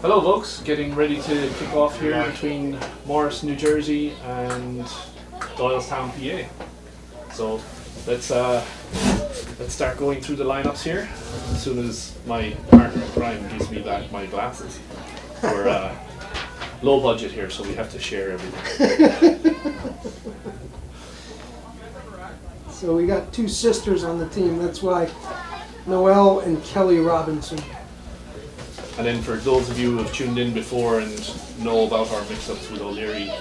Hello folks, getting ready to kick off here between Morris, New Jersey and Doylestown, PA. So let's start going through the lineups here as soon as my partner in crime gives me back my glasses. We're low budget here, so we have to share everything. So we got two sisters on the team, that's why Noelle and Kelly Robinson. And then for those of you who have tuned in before and know about our mix-ups with O'Leary,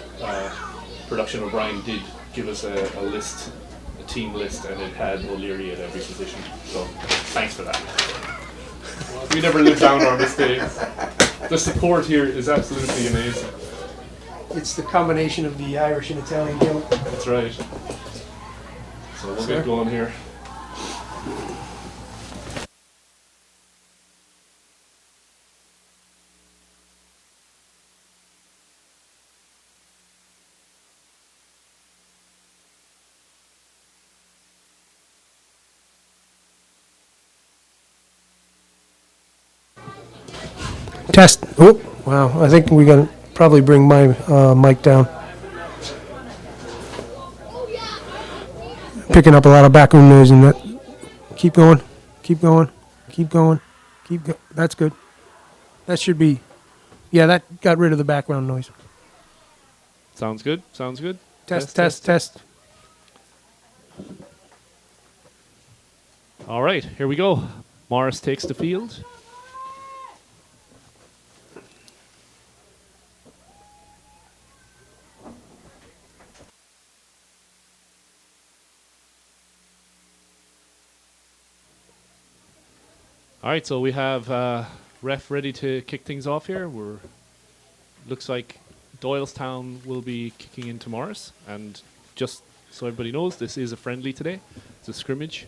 Production O'Brien did give us a list, a team list, and it had O'Leary at every position. So thanks for that. We never live down our mistakes. The support here is absolutely amazing. It's the combination of the Irish and Italian guilt. That's right. So we'll get going here. Test. Oh, wow. I think we got to probably bring my mic down. Picking up a lot of background noise and that. Keep going. Keep going. Keep going. Keep going. That's good. That should be. Yeah, that got rid of the background noise. Sounds good. Sounds good. Test. All right, here we go. Morris takes the field. All right, so we have ref ready to kick things off here. Looks like Doylestown will be kicking into Morris, and just so everybody knows, this is a friendly today. It's a scrimmage,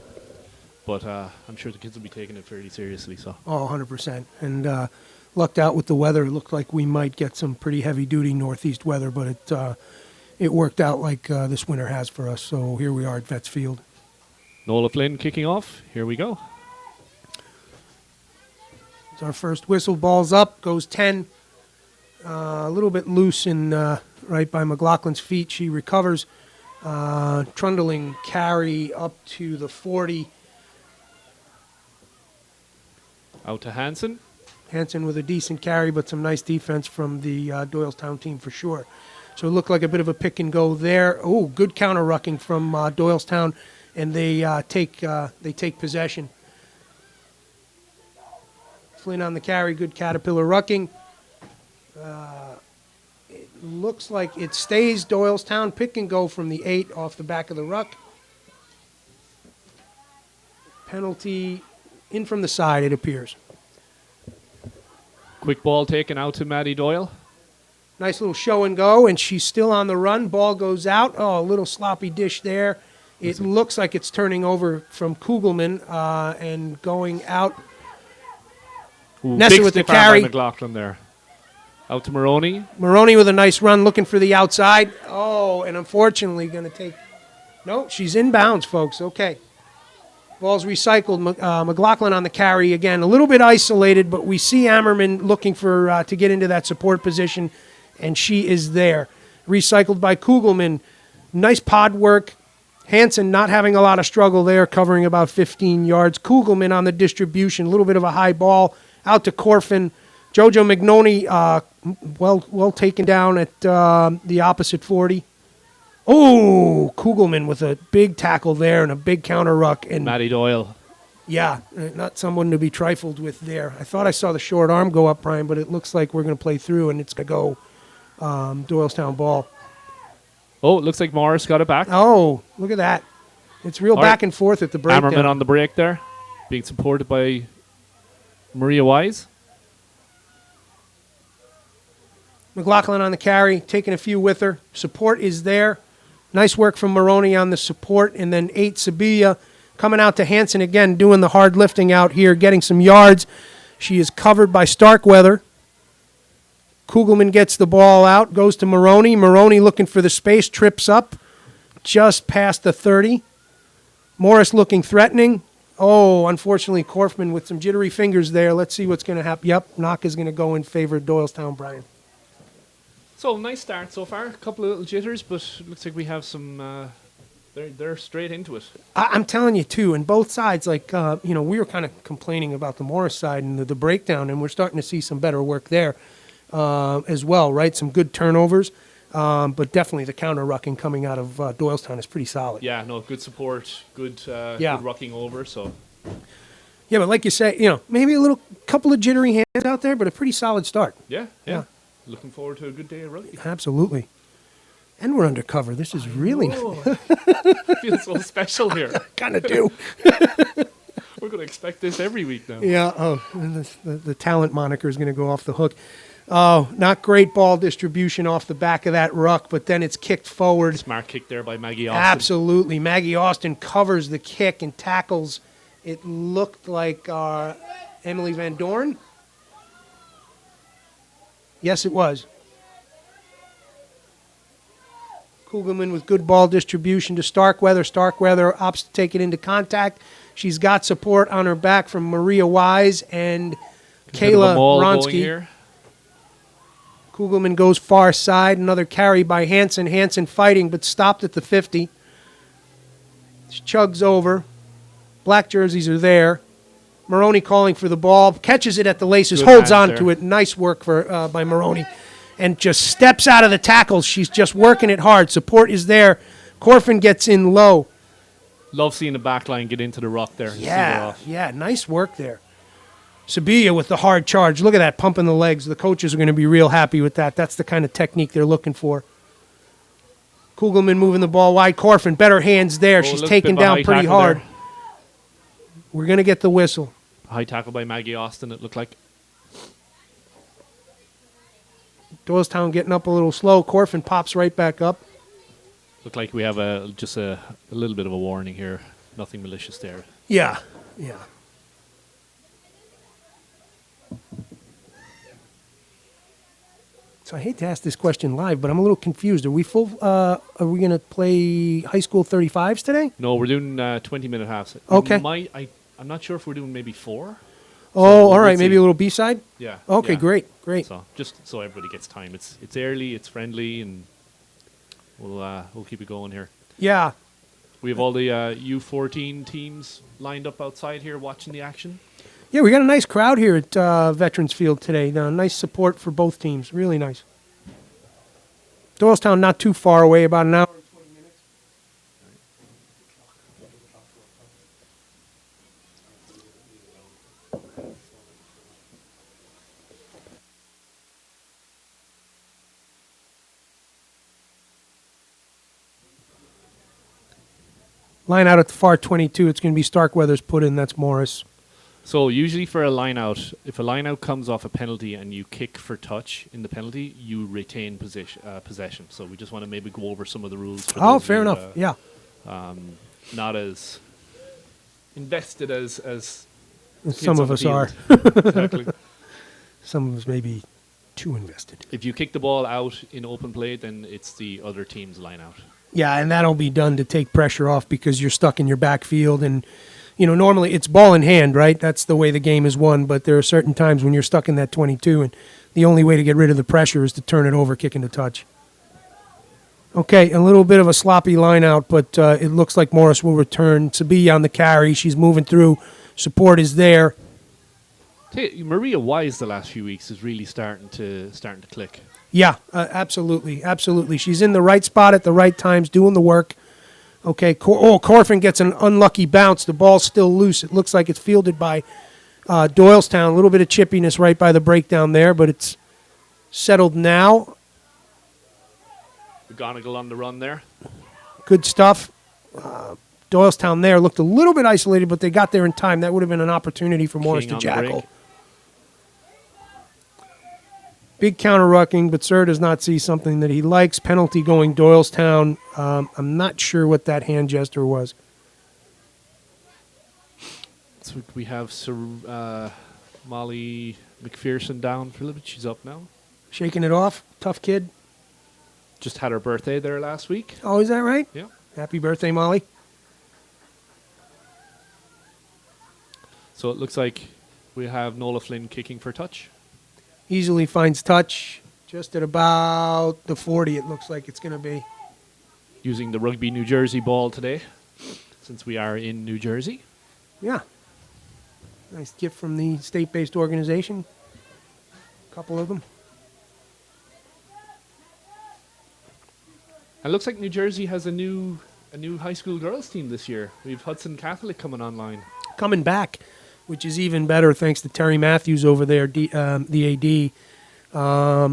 but I'm sure the kids will be taking it fairly seriously. So. Oh, 100%. And lucked out with the weather. It looked like we might get some pretty heavy-duty northeast weather, but it worked out like this winter has for us. So here we are at Vets Field. Nola Flynn kicking off. Here we go. Our first whistle, ball's up, goes 10. A little bit loose in right by McLaughlin's feet. She recovers. Trundling carry up to the 40. Out to Hansen. Hansen with a decent carry, but some nice defense from the Doylestown team for sure. So it looked like a bit of a pick and go there. Oh, good counter rucking from Doylestown, and they take possession. Flynn on the carry, good Caterpillar rucking. It looks like it stays Doylestown. Pick and go from the 8 off the back of the ruck. Penalty in from the side, it appears. Quick ball taken out to Maddie Doyle. Nice little show and go, and she's still on the run. Ball goes out. Oh, a little sloppy dish there. It looks like it's turning over from Kugelman and going out. Ooh, Nessa with the carry. By McLaughlin there. Out to Maroney. Maroney with a nice run, looking for the outside. Oh, and unfortunately going to take... No, she's inbounds, folks. Okay. Ball's recycled. McLaughlin on the carry again. A little bit isolated, but we see Ammerman looking for to get into that support position, and she is there. Recycled by Kugelman. Nice pod work. Hansen not having a lot of struggle there, covering about 15 yards. Kugelman on the distribution. A little bit of a high ball. Out to Corfin. Jojo Magnoni, well taken down at the opposite 40. Oh, Kugelman with a big tackle there and a big counter ruck. And Maddie Doyle. Yeah, not someone to be trifled with there. I thought I saw the short arm go up, Brian, but it looks like we're going to play through, and it's going to go Doylestown ball. Oh, it looks like Morris got it back. Oh, look at that. It's real back and forth at the break. Ammerman on the break there, being supported by Maria Wise. McLaughlin on the carry, taking a few with her. Support is there. Nice work from Maroney on the support. And then 8, Sabilla, coming out to Hansen again, doing the hard lifting out here, getting some yards. She is covered by Starkweather. Kugelman gets the ball out, goes to Maroney. Maroney looking for the space, trips up just past the 30. Morris looking threatening. Oh, unfortunately, Korfman with some jittery fingers there. Let's see what's going to happen. Yep, knock is going to go in favor of Doylestown, Brian. So nice start so far. A couple of little jitters, but looks like we have some. They're straight into it. I'm telling you, too, and both sides, like, we were kind of complaining about the Morris side and the breakdown, and we're starting to see some better work there as well, right? Some good turnovers, but definitely the counter-rucking coming out of Doylestown is pretty solid. Yeah, no, good support, good rucking over, so. Yeah, but like you say, maybe a couple of jittery hands out there, but a pretty solid start. Yeah. Looking forward to a good day of rugby. Absolutely. And we're undercover. This is really nice. I feel so special here. Kind of do. We're going to expect this every week now. Yeah. Oh, and the talent moniker is going to go off the hook. Oh, not great ball distribution off the back of that ruck, but then it's kicked forward. Smart kick there by Maggie Austin. Absolutely. Maggie Austin covers the kick and tackles. It looked like Emily Van Dorn. Yes, it was. Kugelman with good ball distribution to Starkweather. Starkweather opts to take it into contact. She's got support on her back from Maria Wise and Kayla Ronsky. Kugelman goes far side. Another carry by Hansen. Hansen fighting, but stopped at the 50. She chugs over. Black jerseys are there. Maroney calling for the ball. Catches it at the laces. Good holds on there. to it. Nice work by Maroney. And just steps out of the tackles. She's just working it hard. Support is there. Korfin gets in low. Love seeing the back line get into the ruck there. And see her off. Yeah, nice work there. Sabia with the hard charge. Look at that, pumping the legs. The coaches are going to be real happy with that. That's the kind of technique they're looking for. Kugelman moving the ball wide. Korfin, better hands there. She's taken down pretty hard. There. We're going to get the whistle. High tackle by Maggie Austin, it looked like. Doylestown getting up a little slow. Korfin pops right back up. Looked like we have just a little bit of a warning here. Nothing malicious there. Yeah. So I hate to ask this question live, but I'm a little confused. Are we are we going to play high school 35s today? No, we're doing 20-minute halves. Okay. I'm not sure if we're doing maybe 4. Oh, all right. Maybe a little B-side? Yeah. Okay, yeah. Great. So just so everybody gets time. It's early, it's friendly, and we'll keep it going here. Yeah. We have all the U14 teams lined up outside here watching the action. Yeah, we got a nice crowd here at Veterans Field today. Nice support for both teams. Really nice. Doylestown not too far away, about an hour and 20 minutes. Line out at the far 22. It's going to be Starkweather's put in. That's Morris. So usually for a line out, if a line out comes off a penalty and you kick for touch in the penalty, you retain possession. So we just want to maybe go over some of the rules. Oh, fair enough. Yeah. Not as invested as some of us are. Exactly. Some of us may be too invested. If you kick the ball out in open play, then it's the other team's line out. Yeah, and that'll be done to take pressure off because you're stuck in your backfield. And, normally it's ball in hand, right? That's the way the game is won. But there are certain times when you're stuck in that 22, and the only way to get rid of the pressure is to turn it over, kicking the touch. Okay, a little bit of a sloppy line out, but it looks like Morris will return. Sabia on the carry. She's moving through. Support is there. Maria Wise the last few weeks is really starting to click. Yeah, absolutely. She's in the right spot at the right times, doing the work. Okay, Korfin gets an unlucky bounce. The ball's still loose. It looks like it's fielded by Doylestown. A little bit of chippiness right by the breakdown there, but it's settled now. McGonigal on the run there. Good stuff. Doylestown there looked a little bit isolated, but they got there in time. That would have been an opportunity for Morris to jackal. Big counter-rucking, but Sir does not see something that he likes. Penalty going Doylestown. I'm not sure what that hand gesture was. So we have Molly McPherson down for a little bit. She's up now. Shaking it off. Tough kid. Just had her birthday there last week. Oh, is that right? Yeah. Happy birthday, Molly. So it looks like we have Nola Flynn kicking for touch. Easily finds touch just at about the 40, it looks like it's going to be. Using the Rugby New Jersey ball today, since we are in New Jersey. Yeah. Nice gift from the state-based organization. A couple of them. It looks like New Jersey has a new high school girls team this year. We have Hudson Catholic coming online. Coming back, which is even better thanks to Terry Matthews over there, the AD.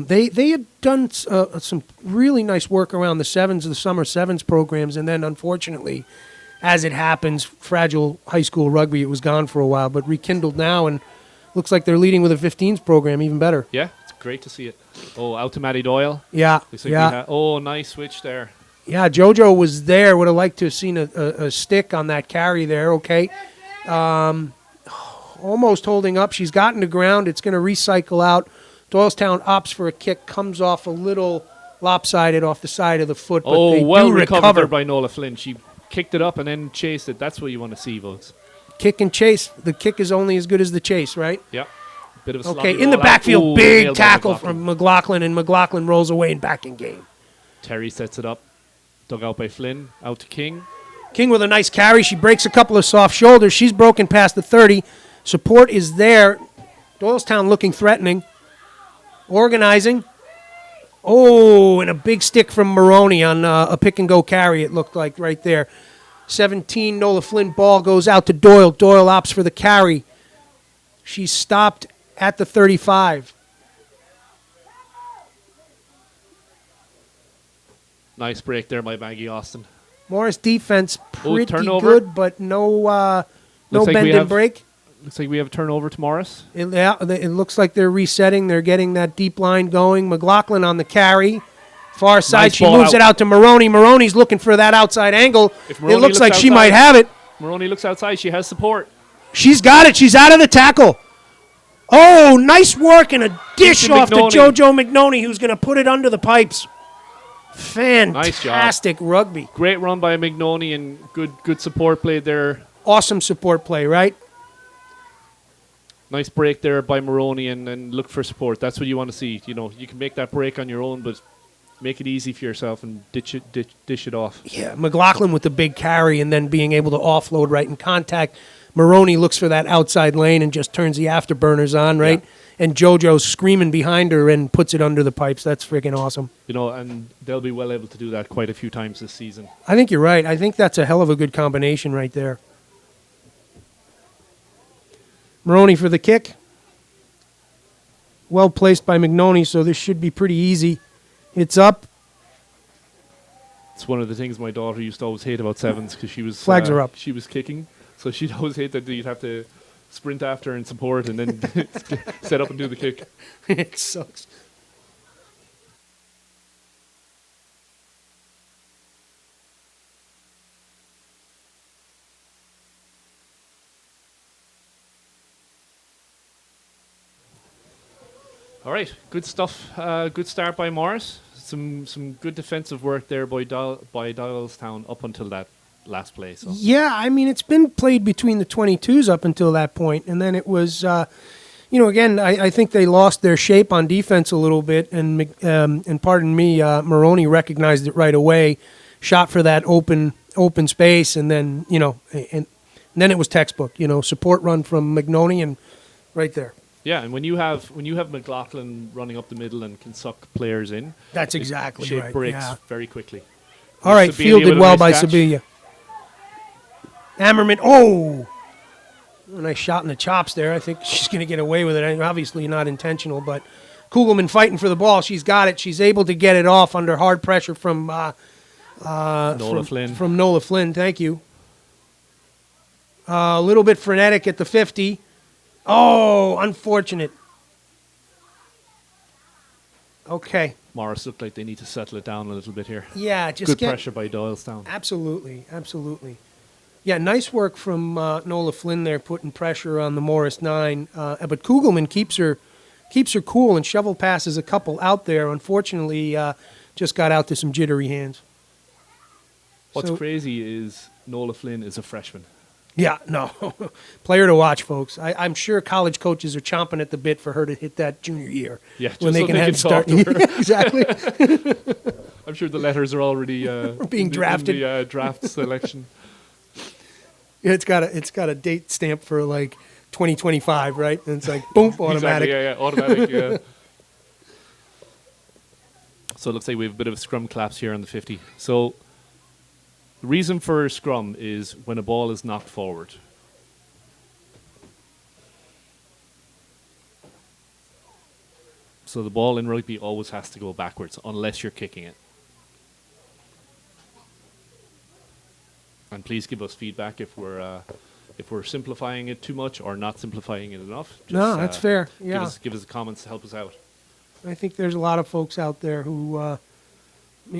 They had done some really nice work around the summer sevens programs, and then unfortunately, as it happens, fragile high school rugby, it was gone for a while, but rekindled now, and looks like they're leading with a 15s program, even better. Yeah, it's great to see it. Oh, out to Maddie Doyle. Yeah, Looks like yeah. Nice switch there. Yeah, JoJo was there. Would have liked to have seen a stick on that carry there, okay. Almost holding up. She's gotten to ground. It's going to recycle out. Doylestown opts for a kick, comes off a little lopsided off the side of the foot, but they well do recovered there recover. by Nola Flynn. She kicked it up and then chased it. That's what you want to see, folks. Kick and chase. The kick is only as good as the chase, right? Yeah. Bit of a Okay, sloppy in the roll out. backfield, Ooh, big nailed by tackle McLaughlin. from McLaughlin, and McLaughlin rolls away and back in game. Terry sets it up. Dug out by Flynn. Out to King. King with a nice carry. She breaks a couple of soft shoulders. She's broken past the 30. Support is there. Doylestown looking threatening. Organizing. Oh, and a big stick from Maroney on a pick-and-go carry, it looked like right there. 17, Nola Flynn ball goes out to Doyle. Doyle opts for the carry. She's stopped at the 35. Nice break there by Maggie Austin. Morris defense pretty turnover. good, but no Looks like bend we and have- break. Looks like we have a turnover to Morris. It looks like they're resetting. They're getting that deep line going. McLaughlin on the carry. Far side. Nice She ball moves out. it out to Maroney. Maroney's looking for that outside angle. If It Maroney looks looks like she outside- might have it. Maroney looks outside. She has support. She's got it. She's out of the tackle. Oh, nice work and a dish Into off to McNoney. JoJo McNoney, who's going to put it under the pipes. Nice job. Fantastic rugby. Great run by McNoney and good support play there. Awesome support play, right? Nice break there by Maroney and look for support. That's what you want to see. You know, you can make that break on your own, but make it easy for yourself and dish it off. Yeah, McLaughlin with the big carry and then being able to offload right in contact. Maroney looks for that outside lane and just turns the afterburners on, right? Yeah. And JoJo's screaming behind her and puts it under the pipes. That's freaking awesome. You know, and they'll be well able to do that quite a few times this season. I think you're right. I think that's a hell of a good combination right there. Maroney for the kick. Well placed by McNoney, so this should be pretty easy. It's up. It's one of the things my daughter used to always hate about sevens because she was Flags are up. She was kicking, so she'd always hate that you'd have to sprint after and support and then set up and do the kick. It sucks. All right, good stuff. Good start by Morris. Some good defensive work there by Doylestown up until that last play. So. Yeah, I mean, it's been played between the 22s up until that point, and then it was, again, I think they lost their shape on defense a little bit, and pardon me, Maroney recognized it right away, shot for that open space, and then, and then it was textbook, support run from McNoney and right there. Yeah, and when you have McLaughlin running up the middle and can suck players in, That's exactly shape right. breaks Yeah. very quickly. All right, Sibilia fielded with a well nice by catch. Sibilia. Ammerman, a nice shot in the chops there. I think she's going to get away with it. Obviously not intentional, but Kugelman fighting for the ball. She's got it. She's able to get it off under hard pressure from Nola Flynn. From Nola Flynn, thank you. A little bit frenetic at the 50. Oh, unfortunate. Okay. Morris looked like they need to settle it down a little bit here. Yeah, just Good pressure by Doylestown. Absolutely. Yeah, nice work from Nola Flynn there, putting pressure on the Morris 9. But Kugelman keeps her cool and shovel passes a couple out there. Unfortunately, just got out to some jittery hands. What's So- crazy is Nola Flynn is a freshman. Yeah, no. Player to watch, folks. I'm sure college coaches are chomping at the bit for her to hit that junior year. Yeah, when just they so can they have can start. talk to her. Exactly. I'm sure the letters are already being drafted. in the draft selection. It's got a date stamp for like 2025, right? And it's like boom, automatic. Exactly, yeah, automatic, yeah. So it looks like we have a bit of a scrum collapse here on the 50. So the reason for a scrum is when a ball is knocked forward. So the ball in rugby always has to go backwards unless you're kicking it. And please give us feedback if we're simplifying it too much or not simplifying it enough. Just, No, that's fair. Yeah. Give us comments to help us out. I think there's a lot of folks out there who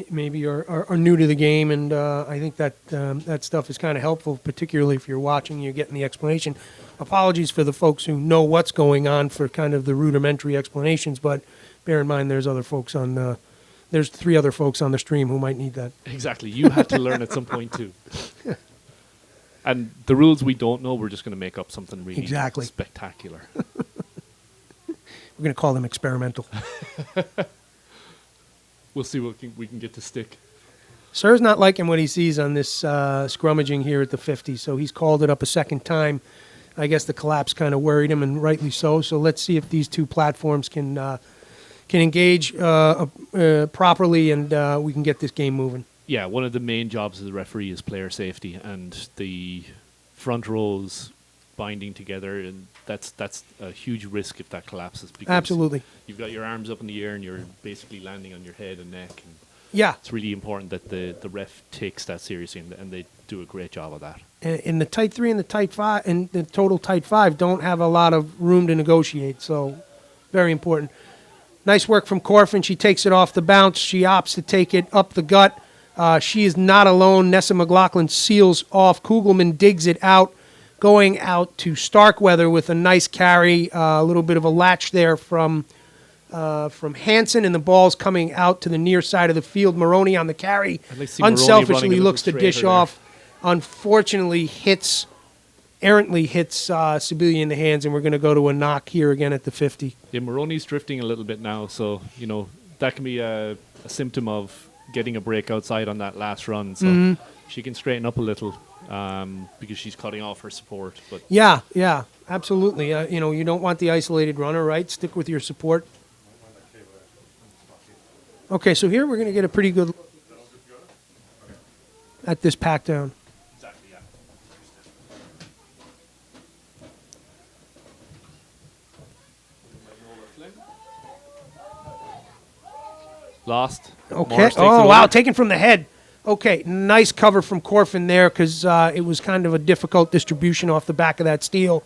maybe are new to the game, and I think that that stuff is kind of helpful, particularly if you're watching, you're getting the explanation. Apologies for the folks who know what's going on for kind of the rudimentary explanations, but bear in mind there's other folks on there's 3 other folks on the stream who might need that. Exactly. You had to learn at some point too. And the rules we don't know, we're just going to make up something really spectacular. We're going to call them experimental. We'll see what we can get to stick. Sir's not liking what he sees on this scrummaging here at the 50, so he's called it up a second time. I guess the collapse kind of worried him, and rightly so. So let's see if these 2 platforms can engage properly, and we can get this game moving. Yeah, one of the main jobs of the referee is player safety, and the front rows binding together, and that's a huge risk if that collapses. Because absolutely. You've got your arms up in the air, and you're basically landing on your head and neck. And yeah. It's really important that the ref takes that seriously, and they do a great job of that. And the tight 3 and the tight 5 and the total tight 5 don't have a lot of room to negotiate, so very important. Nice work from Corfin. She takes it off the bounce. She opts to take it up the gut. She is not alone. Nessa McLaughlin seals off. Kugelman digs it out, going out to Starkweather with a nice carry. A little bit of a latch there from Hansen, and the ball's coming out to the near side of the field. Maroney on the carry. Unselfishly looks to dish off. Unfortunately, errantly hits Sibilia in the hands, and we're going to go to a knock here again at the 50. Yeah, Maroney's drifting a little bit now, so that can be a symptom of getting a break outside on that last run. So she can straighten up a little because she's cutting off her support. But yeah, absolutely. You don't want the isolated runner, right? Stick with your support. Okay, so here we're going to get a pretty good look at this pack down. Exactly, yeah. Lost. Okay. Oh, wow. Taken from the head. Okay. Nice cover from Corfin there because it was kind of a difficult distribution off the back of that steal.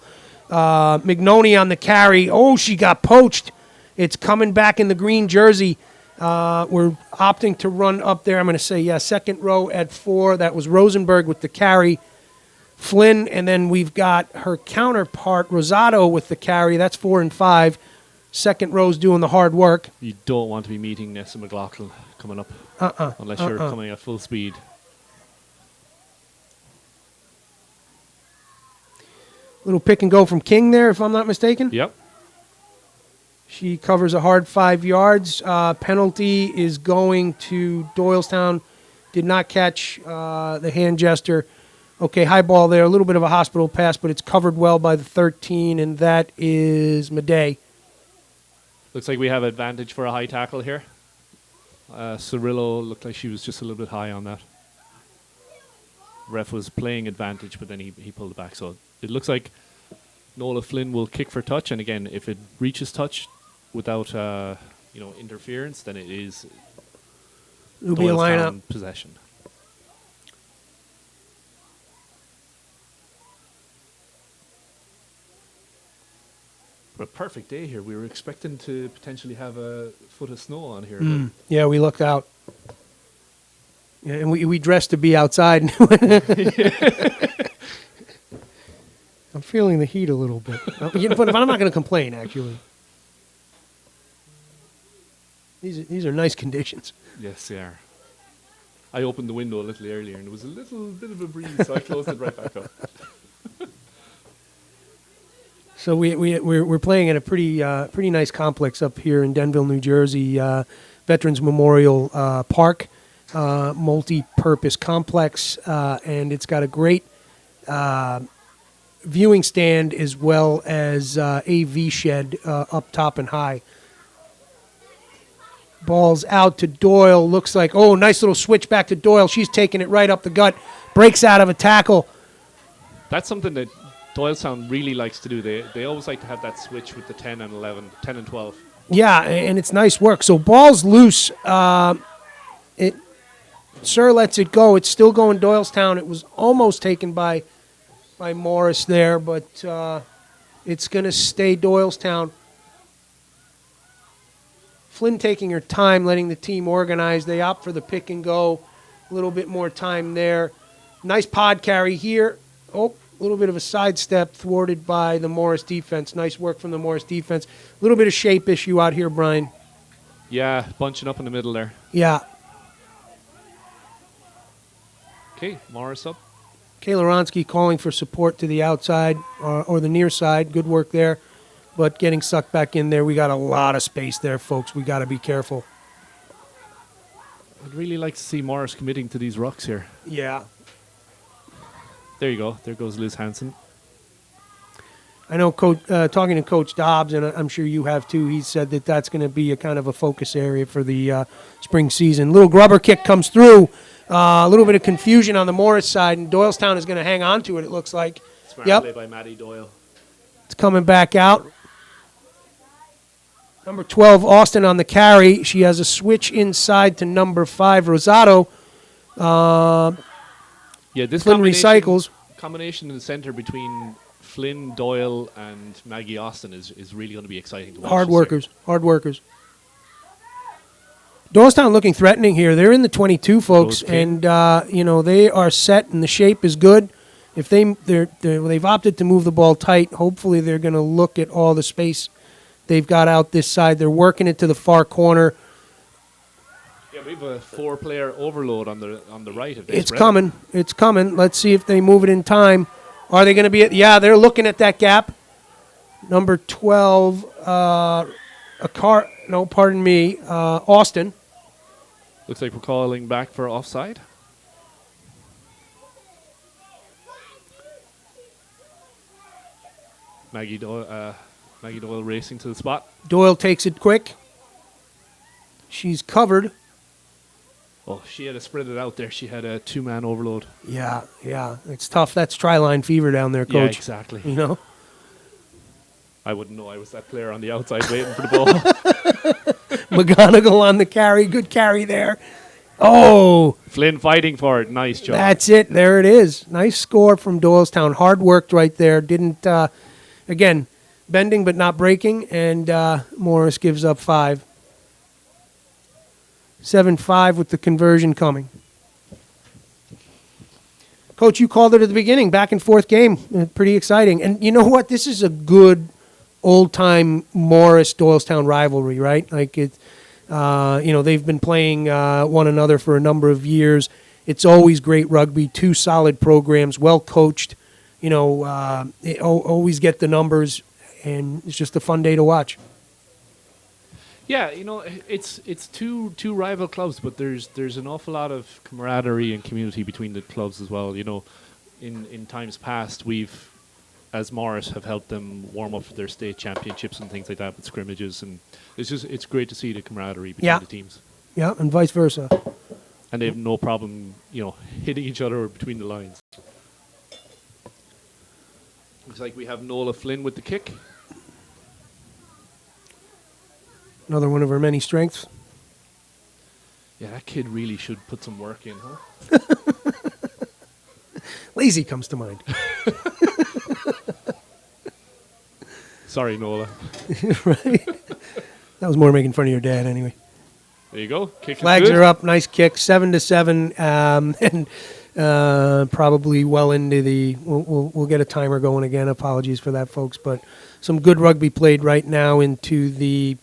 McNoney on the carry. Oh, she got poached. It's coming back in the green jersey. We're opting to run up there. I'm going to say, second row at 4. That was Rosenberg with the carry. Flynn, and then we've got her counterpart, Rosado, with the carry. That's 4 and 5. Second row's doing the hard work. You don't want to be meeting Nessa McLaughlin coming up unless you're coming at full speed. Little pick and go from King there, if I'm not mistaken. Yep. She covers a hard 5 yards. Penalty is going to Doylestown. Did not catch the hand gesture. Okay, high ball there. A little bit of a hospital pass, but it's covered well by the 13, and that is Madej. Looks like we have advantage for a high tackle here. Cirillo looked like she was just a little bit high on that. Ref was playing advantage, but then he pulled it back. So it looks like Nola Flynn will kick for touch, and again, if it reaches touch without interference, then it is It'll be a lineup possession. A perfect day here. We were expecting to potentially have a foot of snow on here. But yeah, we looked out. Yeah, and we dressed to be outside. I'm feeling the heat a little bit. But I'm not going to complain, actually. These are nice conditions. Yes, they are. I opened the window a little earlier, and there was a little bit of a breeze, so I closed it right back up. So we're playing at a pretty nice complex up here in Denville, New Jersey, Veterans Memorial Park, multi-purpose complex, and it's got a great viewing stand as well as AV shed up top and high. Ball's out to Doyle. Looks like, oh, nice little switch back to Doyle. She's taking it right up the gut. Breaks out of a tackle. That's something that Doylestown really likes to do. They always like to have that switch with the 10 and 11, 10 and 12. Yeah, and it's nice work. So ball's loose. Sir lets it go. It's still going Doylestown. It was almost taken by Morris there, but it's going to stay Doylestown. Flynn taking her time, letting the team organize. They opt for the pick and go. A little bit more time there. Nice pod carry here. Oh, a little bit of a sidestep thwarted by the Morris defense. Nice work from the Morris defense. A little bit of shape issue out here, Brian. Yeah, bunching up in the middle there. Yeah. Okay, Morris up. Kayla Ronsky calling for support to the outside or the near side. Good work there. But getting sucked back in there, we got a lot of space there, folks. We got to be careful. I'd really like to see Morris committing to these rucks here. Yeah. There you go. There goes Liz Hansen. I know talking to Coach Dobbs, and I'm sure you have too, he said that that's going to be a kind of a focus area for the spring season. Little grubber kick comes through. A little bit of confusion on the Morris side, and Doylestown is going to hang on to it, it looks like. Smart play by Maddie Doyle. It's coming back out. Number 12, Austin on the carry. She has a switch inside to number 5, Rosato. Yeah, this Flynn recycles. Combination in the center between Flynn, Doyle, and Maggie Austin is really going to be exciting to watch. Hard workers. Doylestown looking threatening here. They're in the 22, folks, and they are set, and the shape is good. If they've opted to move the ball tight, hopefully they're going to look at all the space they've got out this side. They're working it to the far corner. Yeah, we have a 4-player overload on the right of this. It's coming. It's coming. Let's see if they move it in time. Are they going to be yeah, they're looking at that gap. Number 12, Austin. Looks like we're calling back for offside. Maggie Doyle racing to the spot. Doyle takes it quick. She's covered. Oh, she had to spread it out there. She had a 2-man overload. Yeah. It's tough. That's tri-line fever down there, Coach. Yeah, exactly. You know? I wouldn't know. I was that player on the outside waiting for the ball. McGonigal on the carry. Good carry there. Oh. Flynn fighting for it. Nice job. That's it. There it is. Nice score from Doylestown. Hard worked right there. Didn't, again, bending but not breaking. And Morris gives up 5. 7-5 with the conversion coming. Coach, you called it at the beginning. Back and forth game. Pretty exciting. And you know what? This is a good old-time Morris-Doylestown rivalry, right? Like, they've been playing one another for a number of years. It's always great rugby. 2 solid programs, well coached. Always get the numbers, and it's just a fun day to watch. Yeah, it's two rival clubs, but there's an awful lot of camaraderie and community between the clubs as well. In times past, we've, as Morris, have helped them warm up for their state championships and things like that with scrimmages, and it's great to see the camaraderie between the teams. Yeah, and vice versa. And they have no problem, hitting each other between the lines. Looks like we have Nola Flynn with the kick. Another one of her many strengths. Yeah, that kid really should put some work in, huh? Lazy comes to mind. Sorry, Nola. Right? That was more making fun of your dad anyway. There you go. Kick Flags are up. Nice kick. 7-7. And probably well into the... We'll get a timer going again. Apologies for that, folks. But some good rugby played right now into the...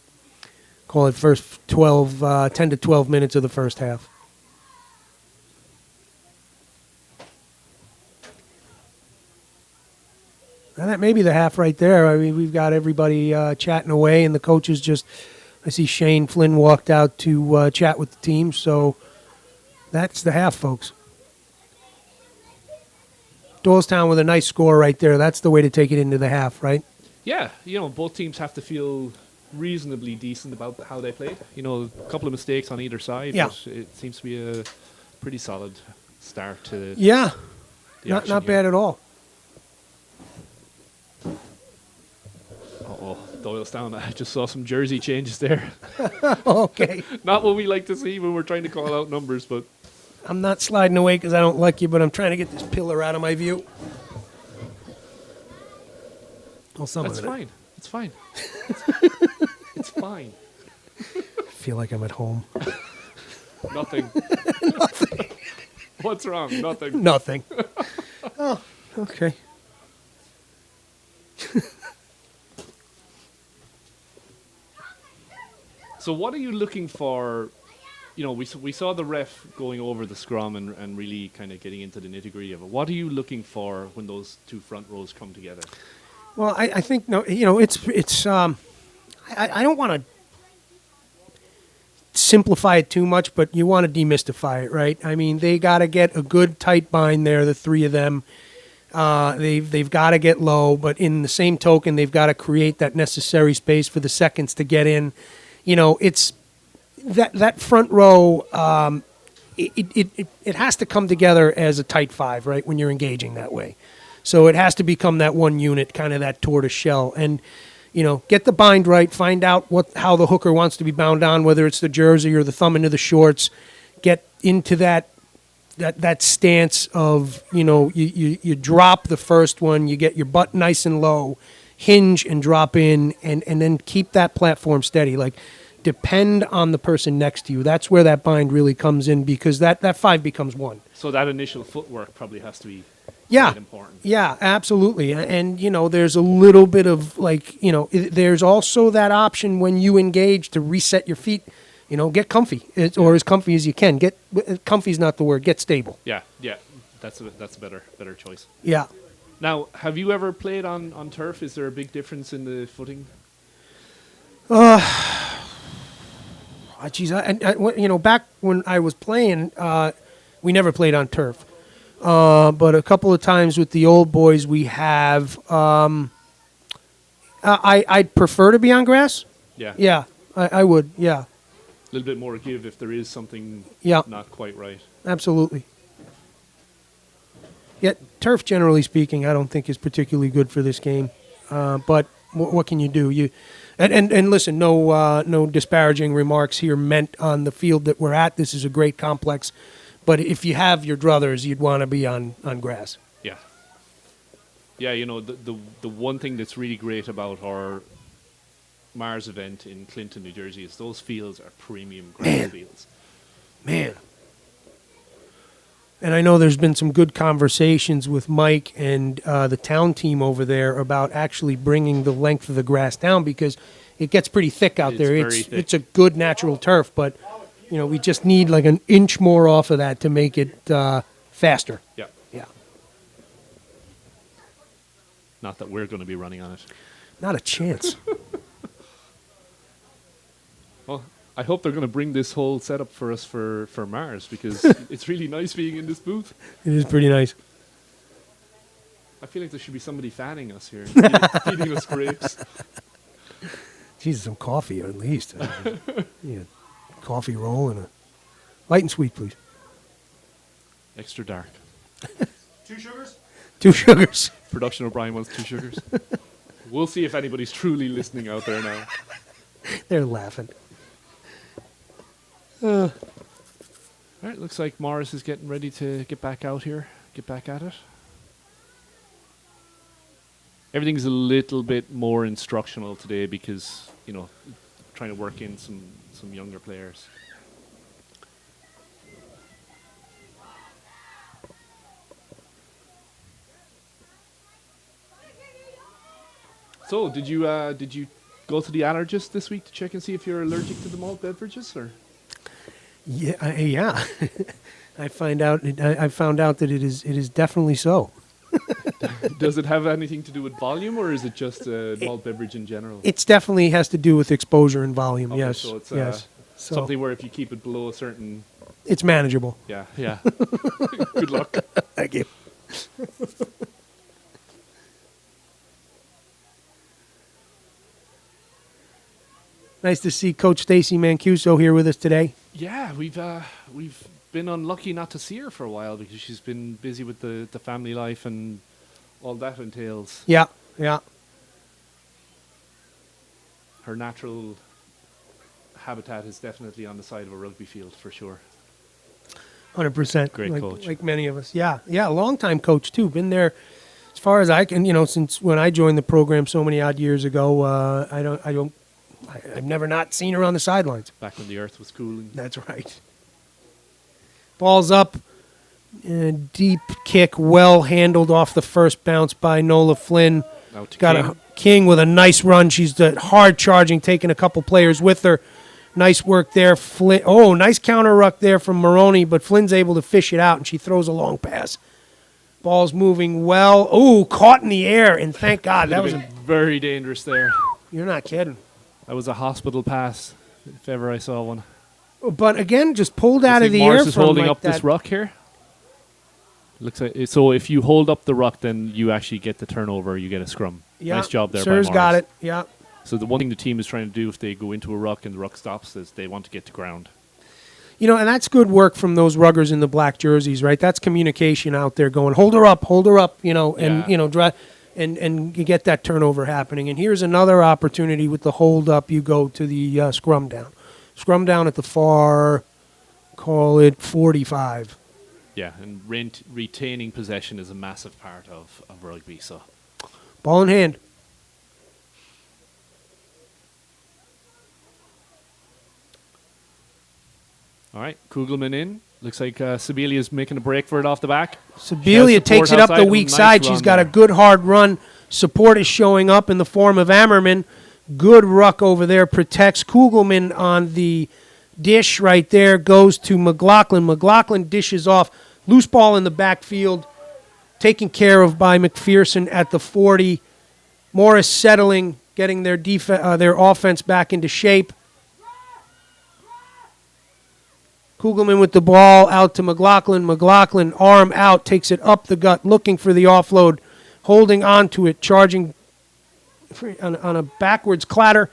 Call it first 10 to 12 minutes of the first half. Now that maybe the half right there. I mean, we've got everybody chatting away, and the coaches just. I see Shane Flynn walked out to chat with the team, so that's the half, folks. Doylestown with a nice score right there. That's the way to take it into the half, right? Yeah, both teams have to feel reasonably decent about how they played. A couple of mistakes on either side, but it seems to be a pretty solid start to the not bad at all. Uh-oh, Doylestown, I just saw some jersey changes there. Okay. Not what we like to see when we're trying to call out numbers, but... I'm not sliding away because I don't like you, but I'm trying to get this pillar out of my view. Well, That's fine. It's fine. It's fine. I feel like I'm at home. Nothing. Nothing. What's wrong? Nothing. Nothing. Oh, okay. So what are you looking for? We saw the ref going over the scrum and really kind of getting into the nitty-gritty of it. What are you looking for when those two front rows come together? Well, I think, it's I don't want to simplify it too much, but you want to demystify it, right? I mean, they got to get a good tight bind there, the three of them. They've got to get low, but in the same token, they've got to create that necessary space for the seconds to get in. It's that front row. It has to come together as a tight five, right? When you're engaging that way, so it has to become that one unit, kind of that tortoise shell, and get the bind right. Find out how the hooker wants to be bound on, whether it's the jersey or the thumb into the shorts. Get into that stance of you drop the first one, you get your butt nice and low, hinge and drop in, and then keep that platform steady. Like, depend on the person next to you. That's where that bind really comes in, because that five becomes one. So that initial footwork probably has to be important. Yeah, absolutely. And there's a little bit of there's also that option when you engage to reset your feet. Get comfy, or as comfy as you can. Get comfy is not the word. Get stable. Yeah. That's a better choice. Yeah. Now, have you ever played on turf? Is there a big difference in the footing? Geez, back when I was playing, we never played on turf. But a couple of times with the old boys, we have. I'd prefer to be on grass. Yeah. Yeah, I would. Yeah. A little bit more give if there is something not quite right. Absolutely. Yet turf, generally speaking, I don't think is particularly good for this game. But what can you do? And listen, no disparaging remarks here meant on the field that we're at. This is a great complex. But if you have your druthers, you'd want to be on grass. Yeah. Yeah, the one thing that's really great about our Mars event in Clinton, New Jersey is those fields are premium grass fields. Man. And I know there's been some good conversations with Mike and the town team over there about actually bringing the length of the grass down, because it gets pretty thick out there. It's a good natural turf, but we just need like an inch more off of that to make it faster. Yeah. Yeah. Not that we're going to be running on it. Not a chance. Well, I hope they're going to bring this whole setup for us for Mars, because it's really nice being in this booth. It is pretty nice. I feel like there should be somebody fanning us here, feeding us grapes. Jesus, some coffee at least. Coffee roll and a light and sweet, please. Extra dark. 2 sugars? 2 sugars. Production O'Brien wants 2 sugars. We'll see if anybody's truly listening out there now. They're laughing. All right, looks like Morris is getting ready to get back out here, get back at it. Everything's a little bit more instructional today because, trying to work in some younger players. So, did you go to the allergist this week to check and see if you're allergic to the malt beverages, or? Yeah. I found out that it is definitely so. Does it have anything to do with volume, or is it just malt beverage in general? It's definitely has to do with exposure and volume. Okay, Yes. so it's yes. So something where if you keep it below a certain... it's manageable. Yeah, yeah. Good luck. Thank you. Nice to see Coach Stacy Mancuso here with us today. Yeah, we've been unlucky not to see her for a while because she's been busy with the family life and all that entails. Yeah, yeah. Her natural habitat is definitely on the side of a rugby field for sure. 100%. Great coach. Like many of us. Yeah, yeah. Long-time coach, too. Been there as far as I can, since when I joined the program so many odd years ago. I've never not seen her on the sidelines. Back when the earth was cooling. That's right. Ball's up. Deep kick, well handled off the first bounce by Nola Flynn. Out to Got King. a King with a nice run. She's hard charging, taking a couple players with her. Nice work there. Flynn. Oh, nice counter ruck there from Maroney, but Flynn's able to fish it out, and she throws a long pass. Ball's moving well. Oh, caught in the air, and thank God. That was very dangerous there. You're not kidding. That was a hospital pass, if ever I saw one. But again, just pulled out of the Morris air is from holding like up that. this ruck here. Looks like so. If you hold up the ruck, then you actually get the turnover. You get a scrum. Yeah, Nice job there. Sir's by got Morris. it. Yeah. So the one thing the team is trying to do if they go into a ruck and the ruck stops is they want to get to ground. And that's good work from those ruggers in the black jerseys, right? That's communication out there going, hold her up, and, Yeah. and you get that turnover happening. And here's another opportunity with the hold up. You go to the scrum down. Scrum down at the far, call it 45. Yeah, and retaining possession is a massive part of rugby. So Ball in hand. all right, Kugelman in. Looks like Sebelia's making a break for it off the back. Sebelia Has takes it support up the outside. weak Nice side. run She's got a there. good hard run. Support is showing up in the form of Ammerman. Good ruck over there. Protects Kugelman on the dish right there. Goes to McLaughlin. McLaughlin dishes off. Loose ball in the backfield. Taken care of by McPherson at the 40. Morris settling, getting their offense back into shape. Kugelman with the ball out to McLaughlin. McLaughlin, arm out, takes it up the gut, looking for the offload, holding on to it, charging on a backwards clatter.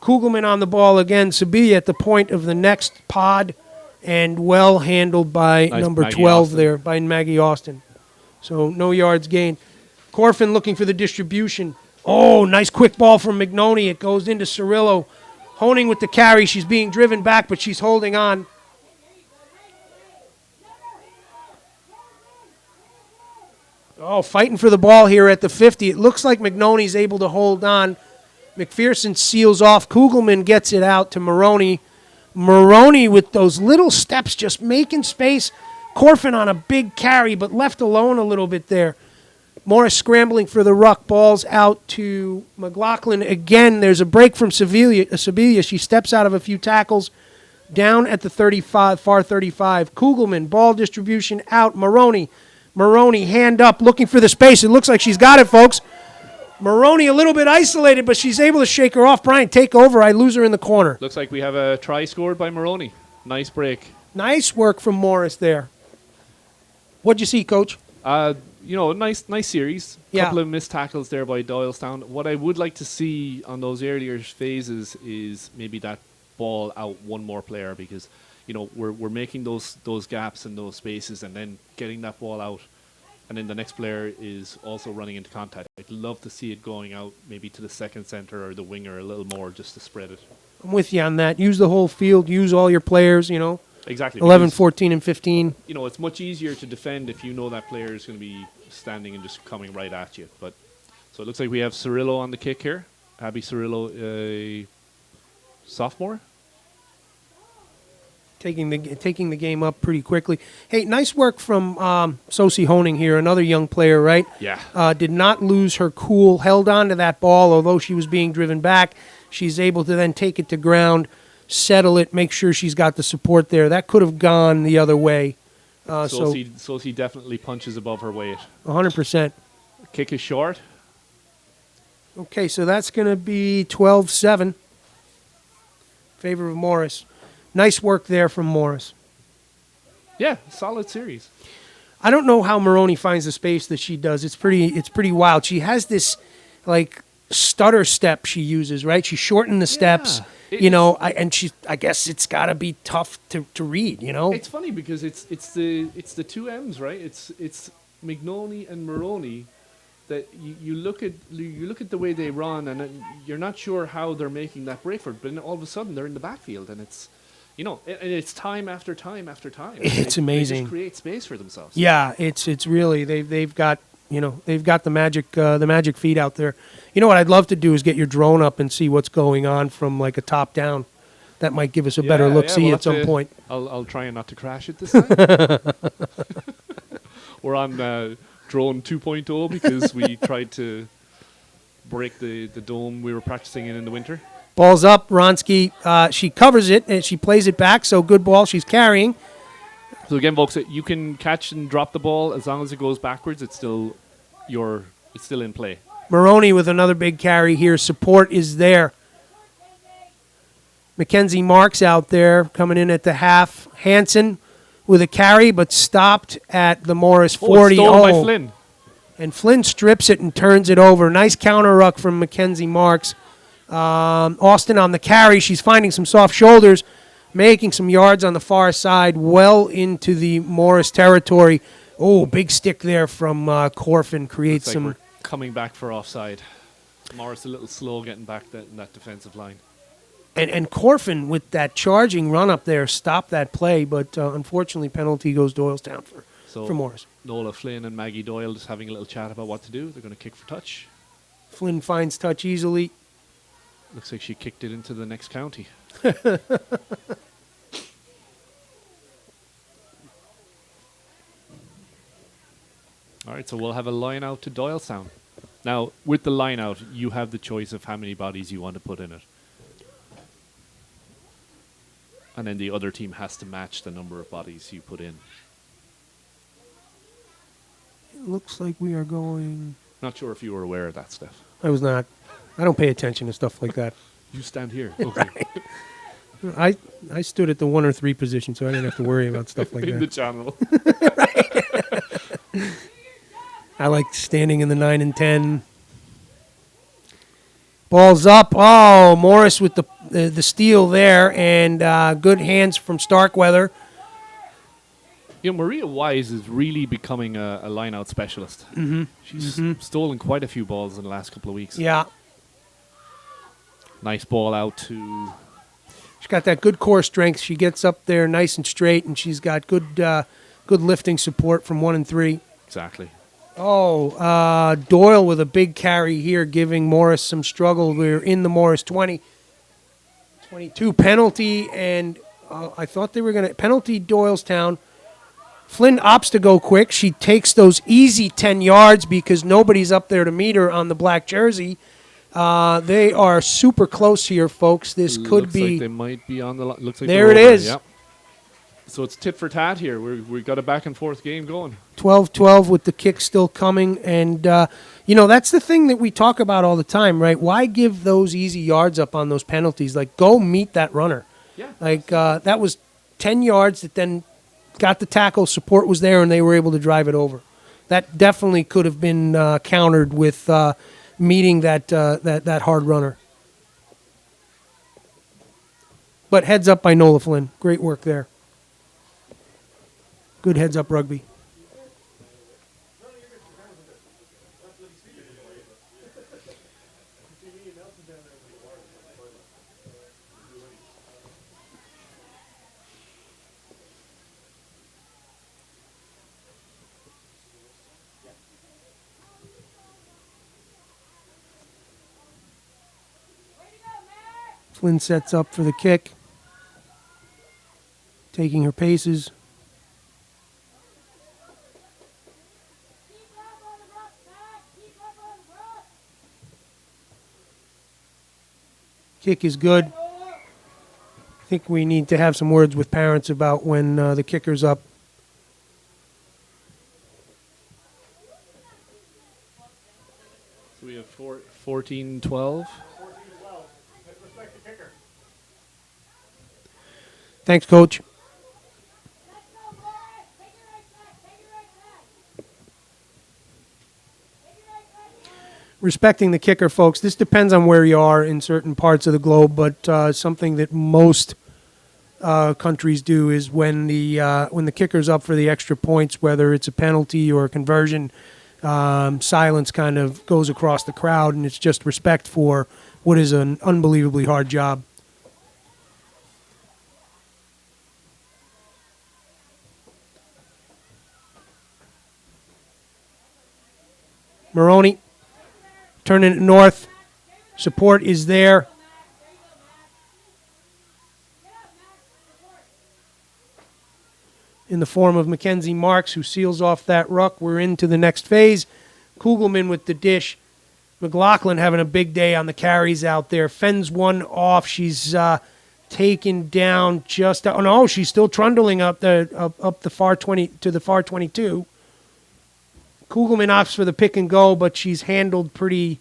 Kugelman on the ball again. Sebelia at the point of the next pod, and well handled by Nice number Maggie 12 Austin. there, by Maggie Austin. So no yards gained. Corfin looking for the distribution. Oh, nice quick ball from McNoney. It goes into Cirillo. Honing with the carry. She's being driven back, but she's holding on. Oh, fighting for the ball here at the 50. It looks like McNoney's able to hold on. McPherson seals off. Kugelman gets it out to Maroney. Maroney with those little steps just making space. Corfin on a big carry, but left alone a little bit there. Morris scrambling for the ruck. Ball's out to McLaughlin. Again, there's a break from Sebelia. She steps out of a few tackles. Down at the 35, far 35. Kugelman, ball distribution out. Maroney, hand up, looking for the space. It looks like she's got it, folks. Maroney a little bit isolated, but she's able to shake her off. Brian, take over. I lose her in the corner. looks like we have a try scored by Maroney. Nice break. Nice work from Morris there. What'd you see, Coach? Nice series. Yeah. Couple of missed tackles there by Doylestown. What I would like to see on those earlier phases is maybe that ball out one more player because we're making those gaps and those spaces and then getting that ball out, and then the next player is also running into contact. I'd love to see it going out maybe to the second center or the winger a little more just to spread it. I'm with you on that. Use the whole field. Use all your players, Exactly. 11, because, 14, and 15. it's much easier to defend if you know that player is going to be standing and just coming right at you. But so it looks like we have Cirillo on the kick here. Abby Cirillo, a sophomore. Taking the game up pretty quickly. Hey, nice work from Sosie Honing here, another young player, right? Yeah. Did not lose her cool, held on to that ball, although she was being driven back. She's able to then take it to ground, settle it, make sure she's got the support there. That could have gone the other way. Sosie definitely punches above her weight. 100%. Kick is short. Okay, so that's going to be 12-7 in favor of Morris. Nice work there from Morris. Yeah, solid series. I don't know how Maroney finds the space that she does. It's pretty wild. She has this like stutter step she uses, right? She shortened the steps, I guess it's got to be tough to read, It's funny because it's the two M's, right? It's Mignoni and Maroney. That you look at the way they run, and you're not sure how they're making that break for it, but then all of a sudden they're in the backfield, and it's it's time after time after time. It's amazing. They just create space for themselves. Yeah, it's really they've got the magic feet out there. What I'd love to do is get your drone up and see what's going on from like a top down. That might give us a better look see at some point. I'll try not to crash it this time. We're on drone 2.0 because we tried to break the dome we were practicing in the winter. Ball's up, Ronsky. She covers it and she plays it back. So good ball. She's carrying. So again, folks, you can catch and drop the ball as long as it goes backwards. It's still in play. Maroney with another big carry here. Support is there. Mackenzie Marks out there coming in at the half. Hansen with a carry, but stopped at the Morris 40. Stolen by Flynn. And Flynn strips it and turns it over. Nice counter ruck from Mackenzie Marks. Austin on the carry. She's finding some soft shoulders, making some yards on the far side, well into the Morris territory. Oh, big stick there from Corfin. Creates like some. We're coming back for offside. Morris a little slow getting back in that defensive line. And Corfin with that charging run up there stopped that play, but unfortunately penalty goes Doylestown for Morris. Nola Flynn and Maggie Doyle just having a little chat about what to do. They're going to kick for touch. Flynn finds touch easily. Looks like she kicked it into the next county. All right, so we'll have a line out to Doylestown. Now, with the line out, you have the choice of how many bodies you want to put in it. And then the other team has to match the number of bodies you put in. It looks like we are going... Not sure if you were aware of that, Steph. I was not. I don't pay attention to stuff like that. You stand here. Okay. Right. I stood at the 1 or 3 position, so I didn't have to worry about stuff like in that. the channel. I like standing in the 9 and 10. Ball's up. Oh, Morris with the steal there, and good hands from Starkweather. Maria Wise is really becoming a line-out specialist. Mm-hmm. She's stolen quite a few balls in the last couple of weeks. Yeah. Nice ball out to... She's got that good core strength. She gets up there nice and straight, and she's got good lifting support from 1 and 3. Exactly. Oh, Doyle with a big carry here, giving Morris some struggle. We're in the Morris 20. 22 penalty, and I thought they were going to... Penalty Doylestown. Flynn opts to go quick. She takes those easy 10 yards because nobody's up there to meet her on the black jersey. They are super close here, folks. This could be... Looks like they might be on the line. Looks like there it is. Yep. So it's tit for tat here. We've got a back-and-forth game going. 12-12 with the kick still coming. And, that's the thing that we talk about all the time, right? Why give those easy yards up on those penalties? Like, go meet that runner. Yeah. Like, that was 10 yards that then got the tackle, support was there, and they were able to drive it over. That definitely could have been countered with meeting that hard runner. But heads up by Nola Flynn. Great work there. Good heads up rugby. Flynn sets up for the kick, taking her paces. Kick is good. I think we need to have some words with parents about when the kicker's up. 14-12. 14-12. Let's respect the kicker. Thanks, Coach. Respecting the kicker, folks. This depends on where you are in certain parts of the globe, but something that most countries do is when the kicker's up for the extra points, whether it's a penalty or a conversion, silence kind of goes across the crowd, and it's just respect for what is an unbelievably hard job. Maroney turning it north. Support is there. In the form of Mackenzie Marks, who seals off that ruck. We're into the next phase. Kugelman with the dish. McLaughlin having a big day on the carries out there. Fends one off. She's taken down just. Oh no, she's still trundling up the far 20 to the far 22. Kugelman opts for the pick and go, but she's handled pretty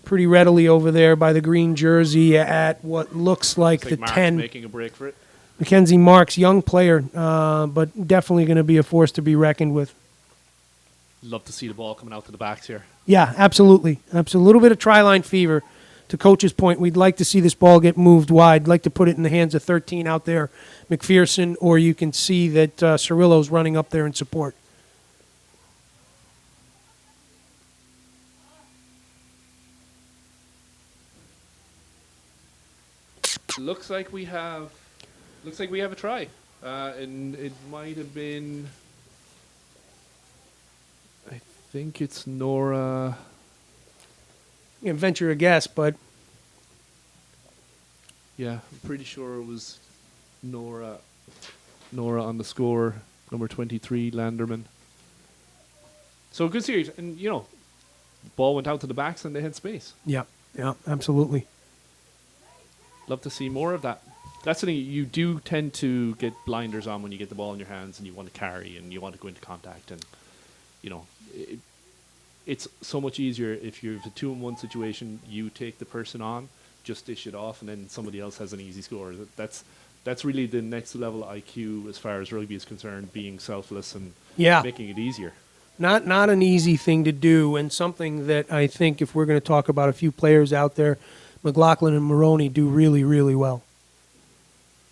readily over there by the green jersey at what looks like the Mark's 10. making a break for it. Mackenzie Marks, young player, but definitely going to be a force to be reckoned with. Love to see the ball coming out to the backs here. Yeah, absolutely. A little bit of try-line fever. To Coach's point, we'd like to see this ball get moved wide. Like to put it in the hands of 13 out there, McPherson, or you can see that Cirillo's running up there in support. Looks like we have a try, and it might have been. I think it's Nora. You can venture a guess, but Yeah, I'm pretty sure it was Nora. Nora on the score, number 23, Landerman. So good series, and the ball went out to the backs and they had space. yeah, absolutely. Love to see more of that. That's something you do tend to get blinders on when you get the ball in your hands and you want to carry and you want to go into contact. And, it's so much easier if you have a 2-on-1 situation, you take the person on, just dish it off, and then somebody else has an easy score. That's really the next level IQ as far as rugby is concerned, being selfless and making it easier. Not an easy thing to do, and something that I think if we're going to talk about a few players out there, McLaughlin and Maroney do really, really well.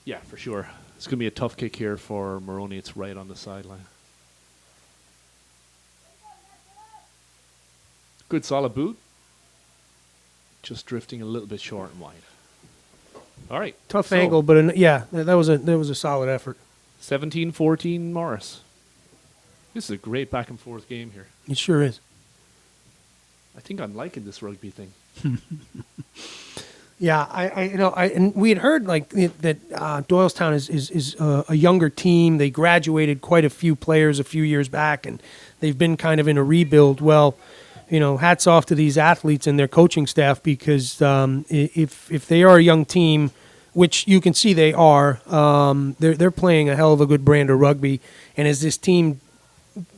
Yeah, for sure. It's going to be a tough kick here for Maroney. It's right on the sideline. Good solid boot. Just drifting a little bit short and wide. All right. Tough angle, but that was a solid effort. 17-14 Morris. This is a great back and forth game here. It sure is. I think I'm liking this rugby thing. Yeah, and we had heard that Doylestown is a younger team. They graduated quite a few players a few years back, and they've been kind of in a rebuild. Well, hats off to these athletes and their coaching staff, because if they are a young team, which you can see they are, they're playing a hell of a good brand of rugby. And as this team,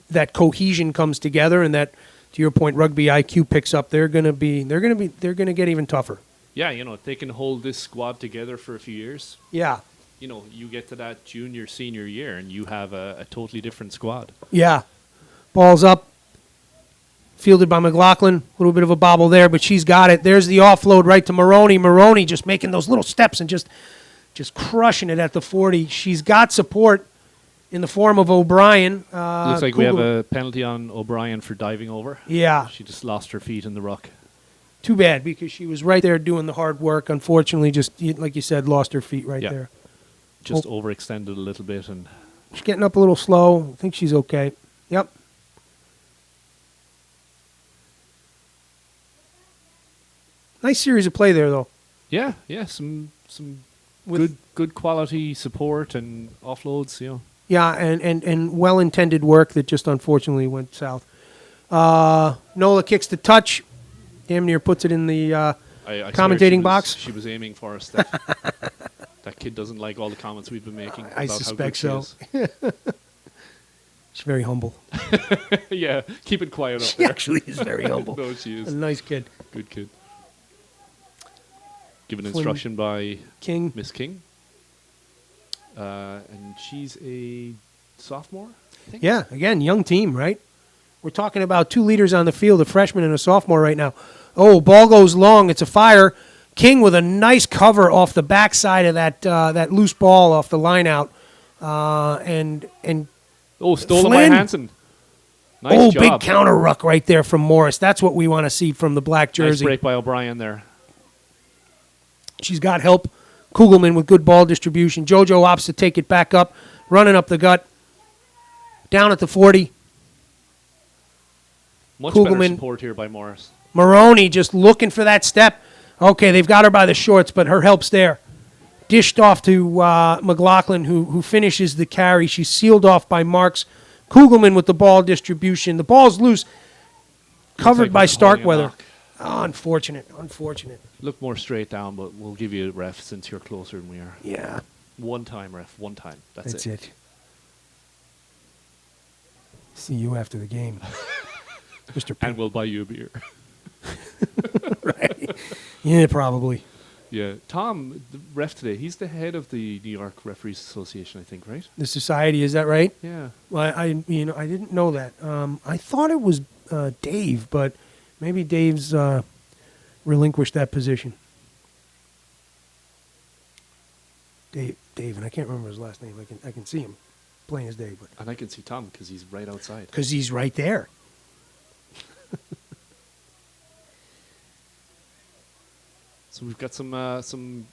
that cohesion comes together, and that, to your point, rugby IQ picks up, they're gonna get even tougher. Yeah, if they can hold this squad together for a few years. Yeah. You get to that junior, senior year, and you have a totally different squad. Yeah. Ball's up. Fielded by McLaughlin. A little bit of a bobble there, but she's got it. There's the offload right to Maroney. Maroney just making those little steps and just crushing it at the 40. She's got support in the form of O'Brien. Looks like we have a penalty on O'Brien for diving over. Yeah. She just lost her feet in the ruck. Too bad, because she was right there doing the hard work. Unfortunately, just like you said, lost her feet right there. Just overextended a little bit. And she's getting up a little slow. I think she's okay. Yep. Nice series of play there, though. Yeah, some good quality support and offloads, Yeah, and well-intended work that just unfortunately went south. Nola kicks the touch. Damn near puts it in the I commentating box. She was aiming for us. That kid doesn't like all the comments we've been making. I about suspect how good so. She's very humble. Yeah, keep it quiet up She there. actually is very humble. No, she A is. nice kid. Good kid. Given Flynn instruction by King. Miss King. And she's a sophomore, I think? Yeah, again, young team, right? We're talking about 2 leaders on the field, a freshman and a sophomore right now. Oh, ball goes long. It's a fire. King with a nice cover off the backside of that loose ball off the line out. And Oh, stolen Flynn. by Hansen. Nice job. big counter ruck right there from Morris. That's what we want to see from the black Nice jersey. break by O'Brien there. She's got help. Kugelman with good ball distribution. JoJo opts to take it back up, running up the gut. Down at the 40. Much better Kugelman. support here by Morris. Maroney just looking for that step. Okay, they've got her by the shorts, but her help's there. Dished off to McLaughlin, who finishes the carry. She's sealed off by Marks. Kugelman with the ball distribution. The ball's loose, covered like by they're holding a Starkweather. knock. Oh, unfortunate. Look more straight down, but we'll give you a ref since you're closer than we are. Yeah, One time, ref. One time. That's it. See you after the game, Mr. Pink. And we'll buy you a beer. Right? Yeah, probably. Yeah. Tom, the ref today, he's the head of the New York Referees Association, I think, right? The society, is that right? Yeah. Well, I didn't know that. I thought it was Dave, but maybe Dave's relinquished that position. Dave, and I can't remember his last name. I can see him plain as day, but And I can see Tom because he's right outside. because he's right there. So we've got some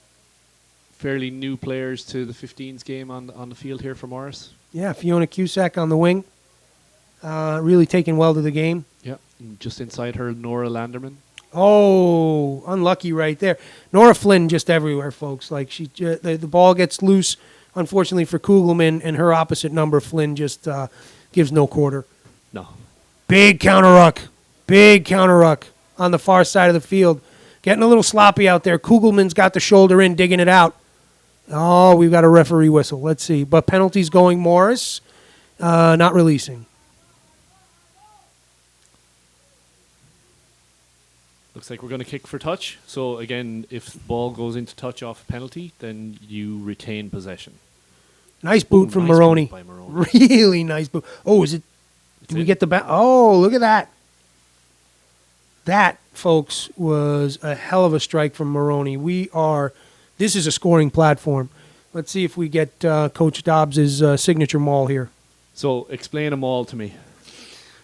fairly new players to the 15s game on the field here for Morris. Yeah, Fiona Cusack on the wing, really taking well to the game. Yeah. And just inside her, Nora Landerman. Oh, unlucky right there. Nora Flynn just everywhere, folks. Like the ball gets loose, unfortunately for Kugelman, and her opposite number, Flynn, just gives no quarter. No. Big counter ruck on the far side of the field. Getting a little sloppy out there. Kugelman's got the shoulder in, digging it out. Oh, we've got a referee whistle. Let's see. But penalties going Morris, not releasing. Looks like we're going to kick for touch. So again, if the ball goes into touch off a penalty, then you retain possession. Nice boot from Nice Maroney. boot by Maroney. Really nice boot. Oh, is it? Did we get the back? Oh, look at that. That, folks, was a hell of a strike from Maroney. This is a scoring platform. Let's see if we get Coach Dobbs' signature maul here. So explain them all to me.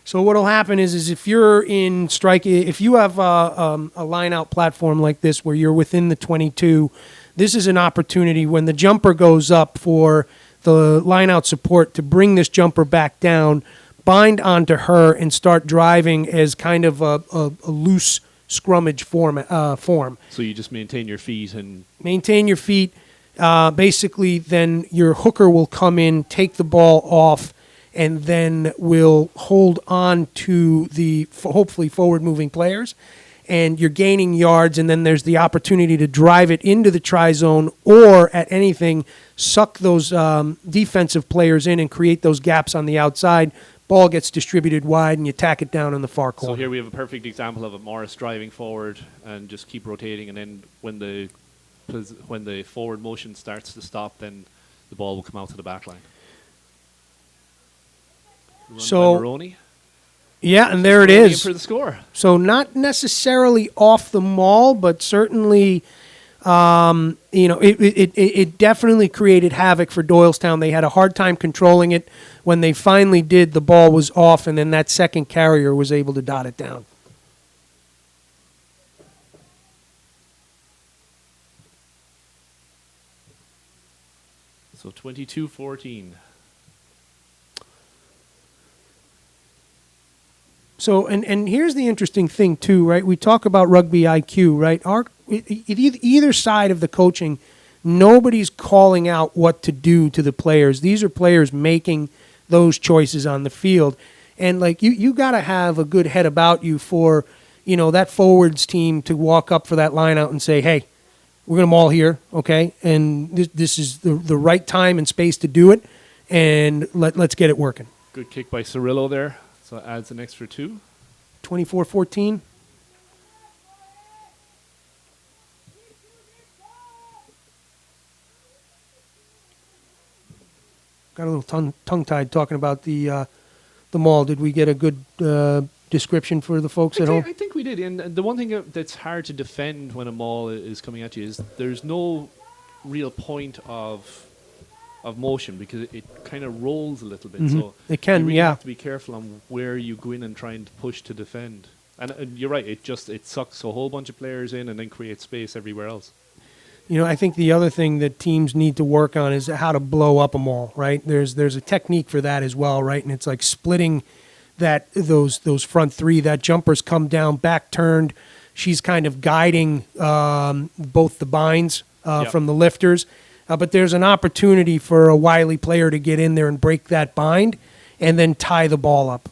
So what'll happen is if you're in strike, if you have a line-out platform like this where you're within the 22, this is an opportunity when the jumper goes up for the line-out support to bring this jumper back down, bind onto her, and start driving as kind of a loose scrummage form. So you just maintain your feet and Maintain your feet. Basically, then your hooker will come in, take the ball off, and then will hold on to the hopefully forward-moving players. And you're gaining yards, and then there's the opportunity to drive it into the try-zone or, at anything, suck those defensive players in and create those gaps on the outside. Ball gets distributed wide, and you tack it down in the far corner. so here we have a perfect example of a Morris driving forward and just keep rotating, and then when the forward motion starts to stop, then the ball will come out to the back line. Run So- by Maroney. Yeah, and there it Maroney in is. for the score. So not necessarily off the maul, but certainly, it definitely created havoc for Doylestown. They had a hard time controlling it. When they finally did, the ball was off, and then that second carrier was able to dot it down. So 22-14. So, and here's the interesting thing, too, right? We talk about rugby IQ, right? Either side of the coaching, nobody's calling out what to do to the players. These are players making those choices on the field. And, like, you got to have a good head about you for, that forwards team to walk up for that line out and say, hey, we're going to maul here, okay? And this is the right time and space to do it, and let's get it working. Good kick by Cirillo there. So it adds an extra 2. 24-14. Got a little tongue-tied talking about the maul. Did we get a good description for the folks at home? I think we did. And the one thing that's hard to defend when a maul is coming at you is there's no real point of motion because it kind of rolls a little bit. So It can, you really yeah. have to be careful on where you go in and try and push to defend. And you're right. It sucks a whole bunch of players in and then creates space everywhere else. You know, I think the other thing that teams need to work on is how to blow up a maul, right? There's a technique for that as well, right? And it's like splitting those front 3. That jumper's come down, back turned. She's kind of guiding both the binds from the lifters. But there's an opportunity for a wily player to get in there and break that bind and then tie the ball up.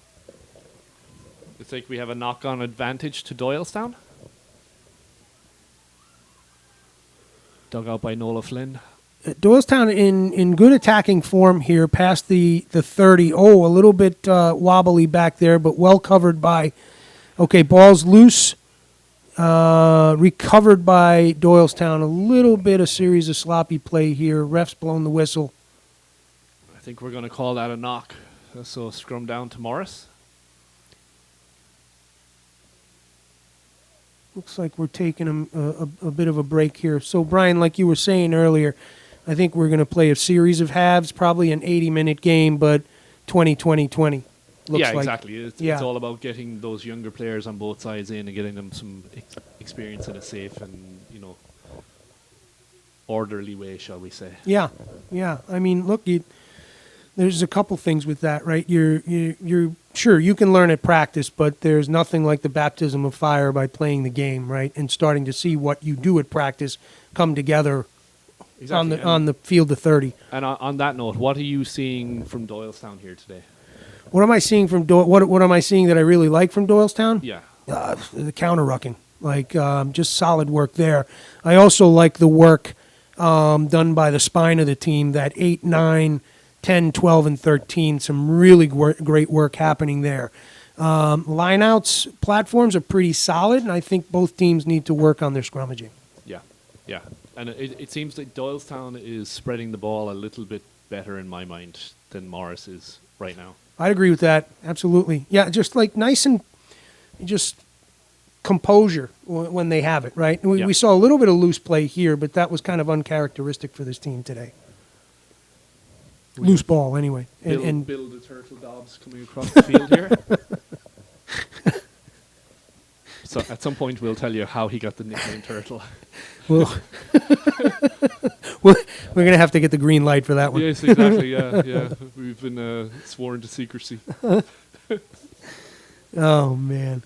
It's like we have a knock-on advantage to Doylestown. Dug out by Nola Flynn. Doylestown in good attacking form here past the 30. Oh, a little bit wobbly back there, but well covered by... Okay, ball's loose. Recovered by Doylestown. A little bit of series of sloppy play here. Ref's blown the whistle. I think we're going to call that a knock. So scrum down to Morris. Looks like we're taking a bit of a break here. So, Brian, like you were saying earlier, I think we're going to play a series of halves, probably an 80-minute game, but 20-20-20. Yeah, exactly. It's all about getting those younger players on both sides in and getting them some experience in a safe and, orderly way, shall we say. Yeah. I mean, look, there's a couple things with that, right? You're sure you can learn at practice, but there's nothing like the baptism of fire by playing the game, right? And starting to see what you do at practice come together on the field of 30. And on that note, what are you seeing from Doylestown here today? What am I seeing from what am I seeing that I really like from Doylestown? Yeah. The counter rucking, just solid work there. I also like the work done by the spine of the team, that 8, 9, 10, 12, and 13. Some really great work happening there. Lineouts platforms are pretty solid, and I think both teams need to work on their scrummaging. Yeah. And it seems like Doylestown is spreading the ball a little bit better in my mind than Morris is right now. I'd agree with that. Absolutely. Yeah, just like nice and just composure when they have it, right? We saw a little bit of loose play here, but that was kind of uncharacteristic for this team today. Loose ball, anyway. And Bill the Turtle Dobbs coming across the field here. So at some point we'll tell you how he got the nickname Turtle. Well, we're going to have to get the green light for that one. Yes, exactly. Yeah. We've been sworn to secrecy. Oh, man.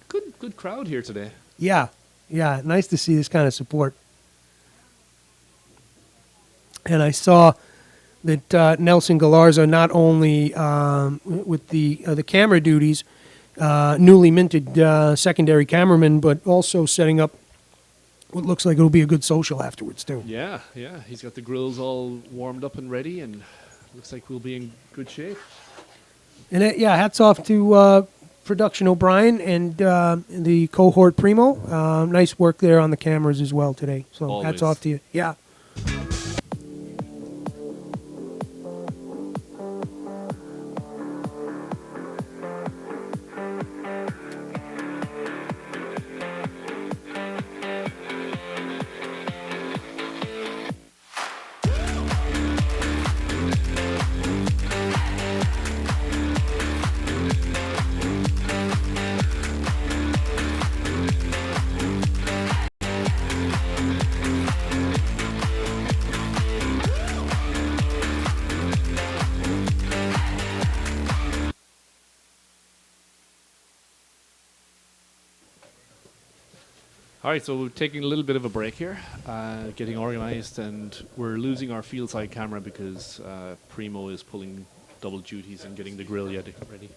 Good crowd here today. Yeah. Nice to see this kind of support. And I saw that Nelson Galarza, not only with the camera duties, newly minted secondary cameraman, but also setting up what looks like it'll be a good social afterwards, too. Yeah. He's got the grills all warmed up and ready, and looks like we'll be in good shape. And hats off to Production O'Brien and the cohort Primo. Nice work there on the cameras as well today. So Always. Hats off to you. Yeah. All right, so we're taking a little bit of a break here, getting organized, and we're losing our field side camera because Primo is pulling double duties and getting the grill ready.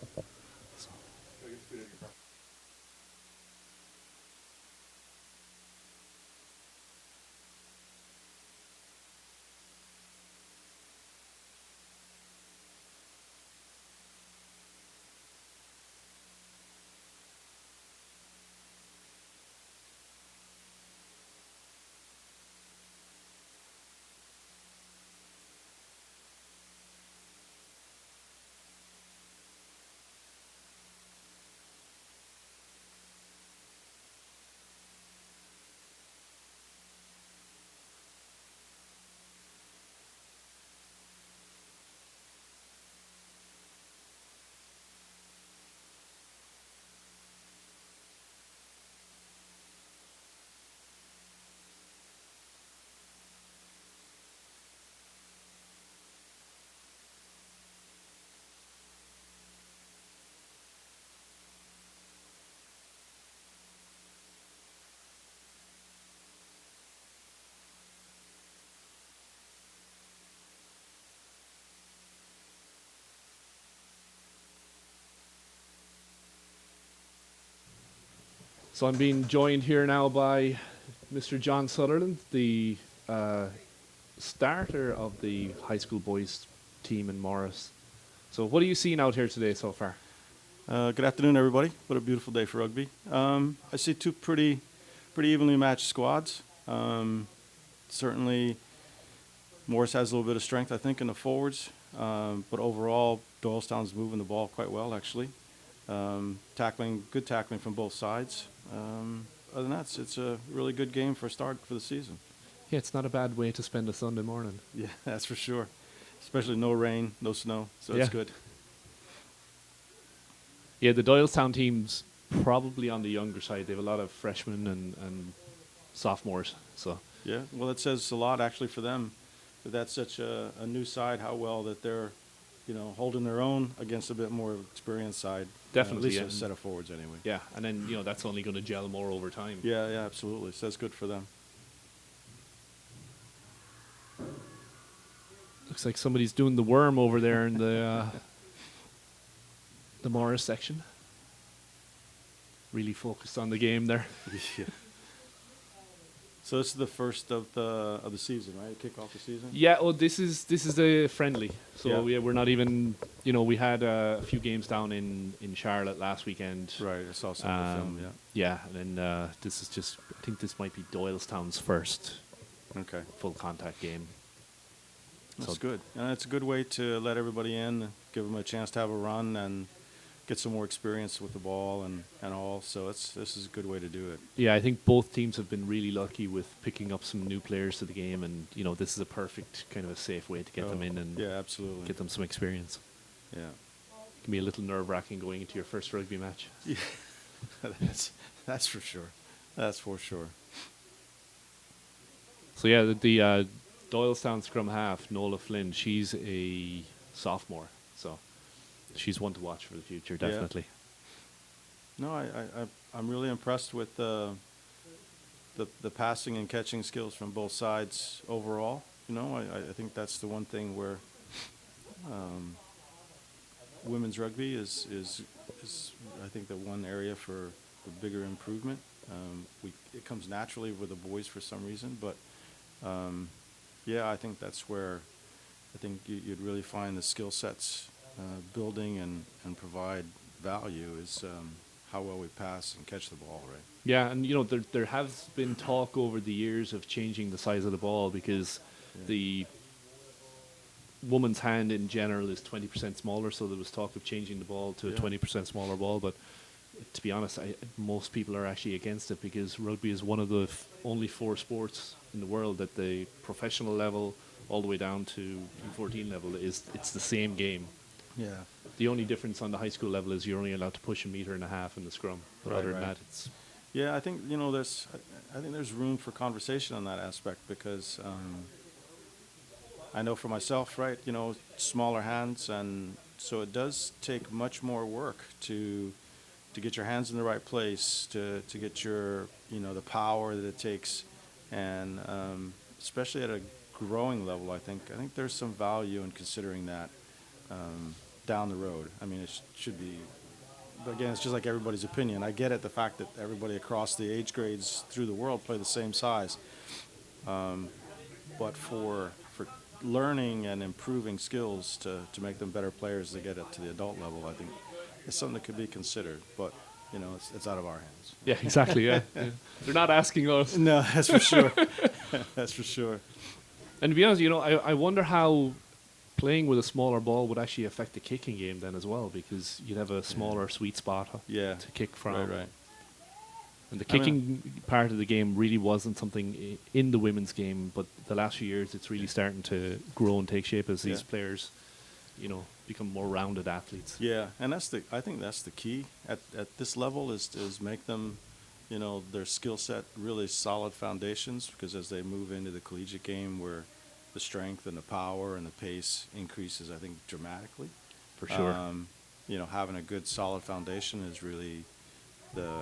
So I'm being joined here now by Mr. John Sutherland, the starter of the high school boys team in Morris. So what are you seeing out here today so far? Good afternoon, everybody. What a beautiful day for rugby. I see two pretty evenly matched squads. Certainly, Morris has a little bit of strength, I think, in the forwards. But overall, Doylestown's moving the ball quite well, actually. Good tackling from both sides. Other than that, it's a really good game for a start for the season. Yeah, it's not a bad way to spend a Sunday morning. Yeah, that's for sure. Especially no rain, no snow, so Yeah. it's good. Yeah, the Doylestown team's probably on the younger side. They have a lot of freshmen and sophomores. So Yeah, well, it says a lot actually for them that that's such a new side. How well that they're, holding their own against a bit more experienced side. Definitely, at least yeah. a set of forwards anyway. yeah, and then that's only going to gel more over time. Yeah, absolutely. So that's good for them. Looks like somebody's doing the worm over there in the Morris section. Really focused on the game there. Yeah. So this is the first of the season, right? Kick off the season. Yeah, well, this is a friendly. So Yeah. we're not even. We had a few games down in Charlotte last weekend. Right. I saw some of the film. Yeah. Yeah, and then this is just. I think this might be Doylestown's first Okay. full contact game. That's So- good. And it's a good way to let everybody in, give them a chance to have a run and get some more experience with the ball and all. So this is a good way to do it. Yeah, I think both teams have been really lucky with picking up some new players to the game, and this is a perfect kind of a safe way to get them in and Yeah, absolutely. get them some experience. Yeah. It can be a little nerve-wracking going into your first rugby match. Yeah. that's for sure. That's for sure. So yeah, the Doylestown scrum half, Nola Flynn, she's a sophomore, so she's one to watch for the future, Yeah. definitely. No, I'm really impressed with the passing and catching skills from both sides overall. I think that's the one thing where women's rugby is I think the one area for bigger improvement. It comes naturally with the boys for some reason, but yeah, I think that's where I think you'd really find the skill sets building and provide value is how well we pass and catch the ball, right? Yeah, and there has been talk over the years of changing the size of the ball because the woman's hand in general is 20% smaller, so there was talk of changing the ball to a 20% smaller ball, but to be honest, most people are actually against it because rugby is one of the only 4 sports in the world at the professional level all the way down to U14 level it's the same game. Yeah. The only difference on the high school level is you're only allowed to push 1.5 meters in the scrum. But Right, other than right. that, it's Yeah, I think I think there's room for conversation on that aspect because I know for myself, right? Smaller hands, and so it does take much more work to get your hands in the right place, to get your the power that it takes, and especially at a growing level, I think there's some value in considering that down the road. I mean, it should be. But again, it's just like everybody's opinion. I get it, the fact that everybody across the age grades through the world play the same size. But for learning and improving skills to make them better players to get up to the adult level, I think it's something that could be considered. But, it's out of our hands. yeah, exactly. Yeah. They're not asking us. No, that's for sure. That's for sure. And to be honest, I wonder how playing with a smaller ball would actually affect the kicking game then as well, because you'd have a smaller sweet spot Yeah. to kick from. Right. And the kicking part of the game really wasn't something in the women's game, but the last few years it's really starting to grow and take shape as these players, become more rounded athletes. Yeah, and I think that's the key at this level is make them, their skill set really solid foundations, because as they move into the collegiate game where the strength and the power and the pace increases, I think, dramatically. For sure. Having a good solid foundation is really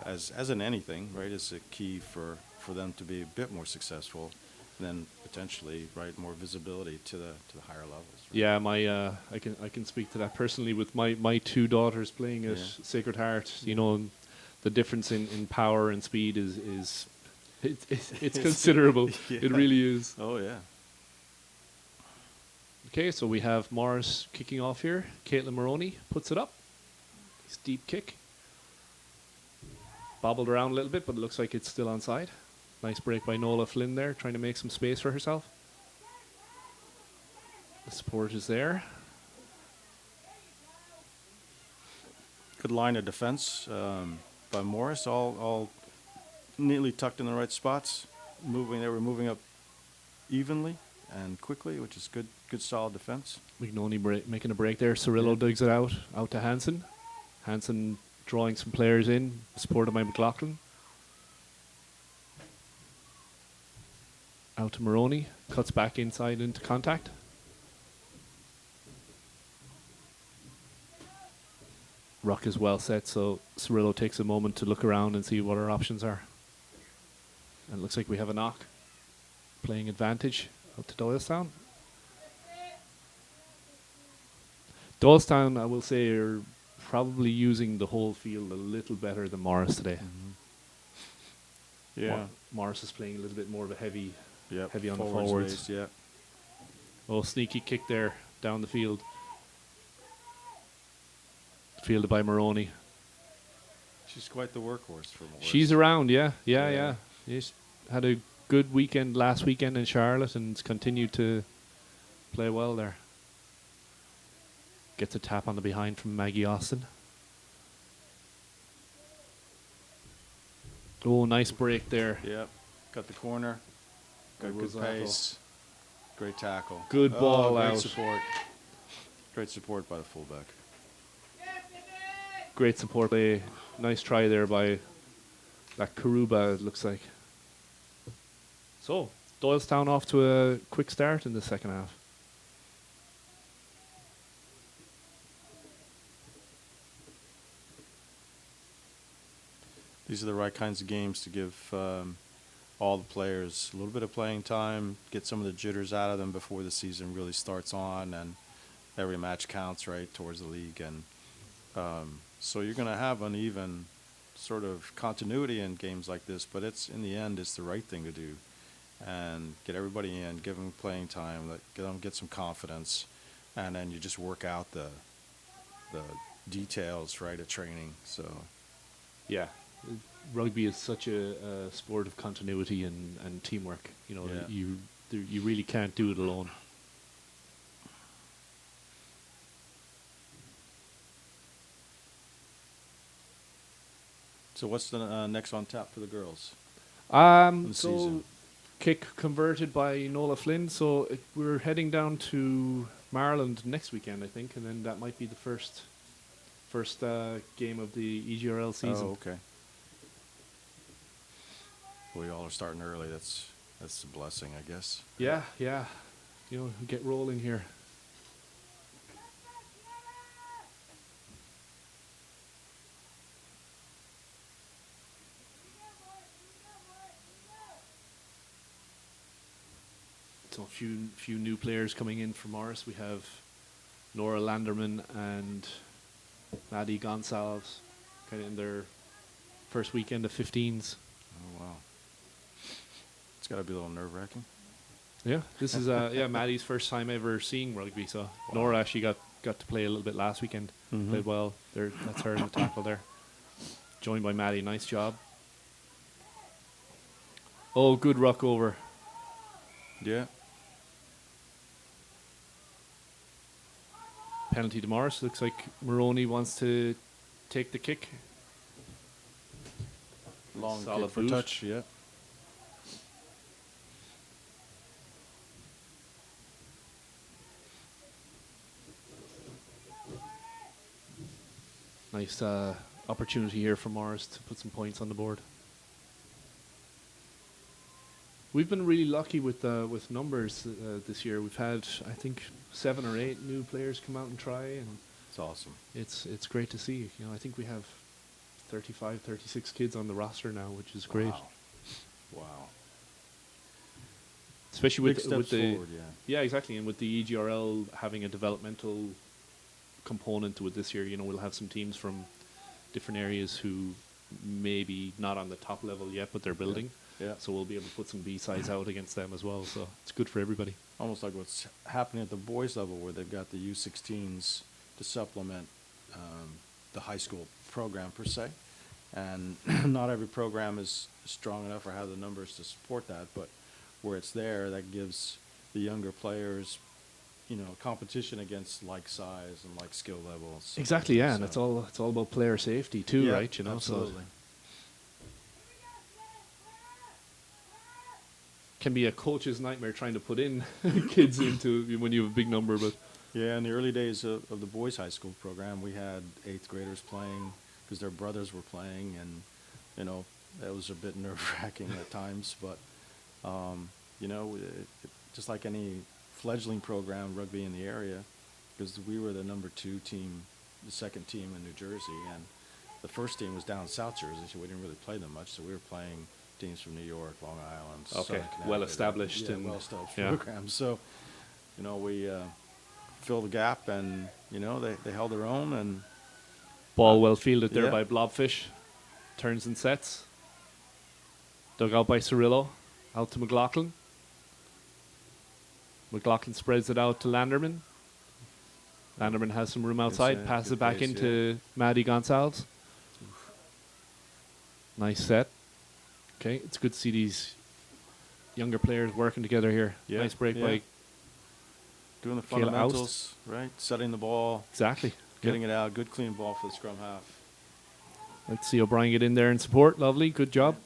as in anything, right, is a key for them to be a bit more successful, and then potentially, right, more visibility to the higher levels. Right? Yeah, I can speak to that personally with my 2 daughters playing at Sacred Heart. the difference in power and speed is it's considerable. Yeah. It really is. Oh yeah. Okay, so we have Morris kicking off here. Caitlin Maroney puts it up. Nice deep kick. Bobbled around a little bit, but it looks like it's still onside. Nice break by Nola Flynn there, trying to make some space for herself. The support is there. Good line of defense by Morris, all neatly tucked in the right spots. They were moving up evenly and quickly, which is good solid defense. Mignoni making a break there. Cirillo digs it out to Hansen. Hansen drawing some players in, supported by McLaughlin. Out to Maroney, cuts back inside into contact. Ruck is well set, so Cirillo takes a moment to look around and see what our options are. And it looks like we have a knock. Playing advantage out to Doylestown. Doylestown, I will say, are probably using the whole field a little better than Morris today. Yeah. Morris is playing a little bit more of a heavy on the forwards forwards. based, yeah. Oh, sneaky kick there down the field. Fielded by Maroney. She's quite the workhorse for Morris. She's around, yeah. Yeah. She's had a good weekend last weekend in Charlotte and has continued to play well there. Gets a tap on the behind from Maggie Austin. Oh, nice break there. Yep. Got the corner. Got Good good pace. Great tackle. Good ball great out. Support. Great support by the fullback. Great support play. Nice try there by that Karuba, it looks like. So, Doylestown off to a quick start in the second half. These are the right kinds of games to give all the players a little bit of playing time, get some of the jitters out of them before the season really starts on, and every match counts, right, towards the league. And so you're going to have uneven sort of continuity in games like this, but in the end, it's the right thing to do. And get everybody in, give them playing time, get some confidence, and then you just work out the details, right, of training. So, Yeah. Rugby is such a sport of continuity and teamwork. You know, Yeah. you really can't do it alone. So what's the next on tap for the girls? So season. kick converted by Nola Flynn. So we're heading down to Maryland next weekend, I think, and then that might be the first game of the EGRL season. Oh, okay. Well, you all are starting early. That's a blessing, I guess. Yeah. You know, get rolling here. So a few new players coming in for Morris. We have Nora Landerman and Maddie Gonsalves, kind of in their first weekend of 15s. Oh, wow. It's got to be a little nerve-wracking. Yeah, this is Maddie's first time ever seeing rugby. So Nora actually got to play a little bit last weekend. Played well. That's her in the tackle there. Joined by Maddie. Nice job. Oh, good ruck over. Yeah. Penalty to Morris. Looks like Maroney wants to take the kick. Long Solid kick for boot. touch, yeah. Nice opportunity here for Morris to put some points on the board. We've been really lucky with numbers this year. We've had, I think, 7 or 8 new players come out and try, and It's awesome. it's great to see. You know, I think we have 35, 36 kids on the roster now, which is great. Wow. Especially Big with steps the forward, yeah. yeah, exactly, and with the EGRL having a developmental component to it this year, you know, we'll have some teams from different areas who maybe not on the top level yet, but they're building. Yeah. So we'll be able to put some B-sides out against them as well. So it's good for everybody. Almost like what's happening at the boys level, where they've got the U16s to supplement the high school program per se. And not every program is strong enough or have the numbers to support that, but where it's there, that gives the younger players, competition against like size and like skill levels. Exactly, yeah, and So- it's all about player safety too, Yeah, right? absolutely. So can be a coach's nightmare trying to put in kids into when you have a big number, but Yeah, in the early days of the boys' high school program, we had 8th graders playing because their brothers were playing, and that was a bit nerve-wracking at times. But just like any fledgling program, rugby in the area, because we were the number 2 team, the second team in New Jersey, and the first team was down in South Jersey, so we didn't really play them much. So we were playing teams from New York, Long Island, Okay, Southern Connecticut. well-established and- well-established yeah. programs. So, we filled the gap, and they held their own, and ball well fielded there Yeah. by Blobfish. Turns and sets. Dug out by Cirillo. Out to McLaughlin. McLaughlin spreads it out to Landerman. Landerman has some room outside. set, Passes good it back pace, into Maddie Gonsalves. Nice set. Okay, it's good to see these younger players working together here. Yeah, Nice break yeah. by doing the Kayla Oust. fundamentals, right? Setting the ball, exactly. getting it out. Good clean ball for the scrum half. Let's see O'Brien get in there and support. Lovely, good job.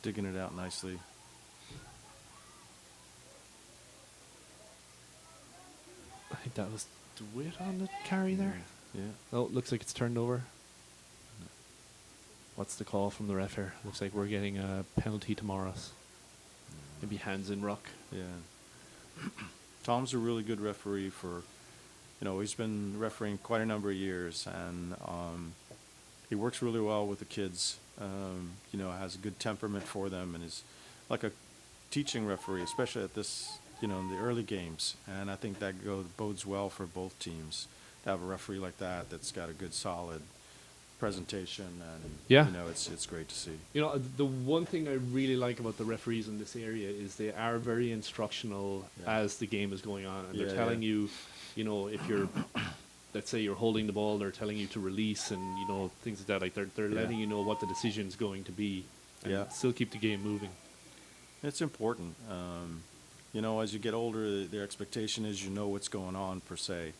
Digging it out nicely. I think that was DeWitt on the carry there. Yeah. Oh, looks like it's turned over. What's the call from the ref here? Looks like we're getting a penalty to Morris. Maybe hands in ruck. Yeah. Tom's a really good referee for, he's been refereeing quite a number of years, and he works really well with the kids. Has a good temperament for them, and is like a teaching referee, especially at this, in the early games. And I think that bodes well for both teams to have a referee like that that's got a good, solid presentation, and Yeah. it's great to see. The one thing I really like about the referees in this area is they are very instructional Yeah. as the game is going on, and Yeah, they're telling you, if you're, let's say you're holding the ball, they're telling you to release, and things like that. Like they're Yeah. letting you know what the decision's going to be, and Yeah. still keep the game moving. It's important. As you get older, their expectation is what's going on per se.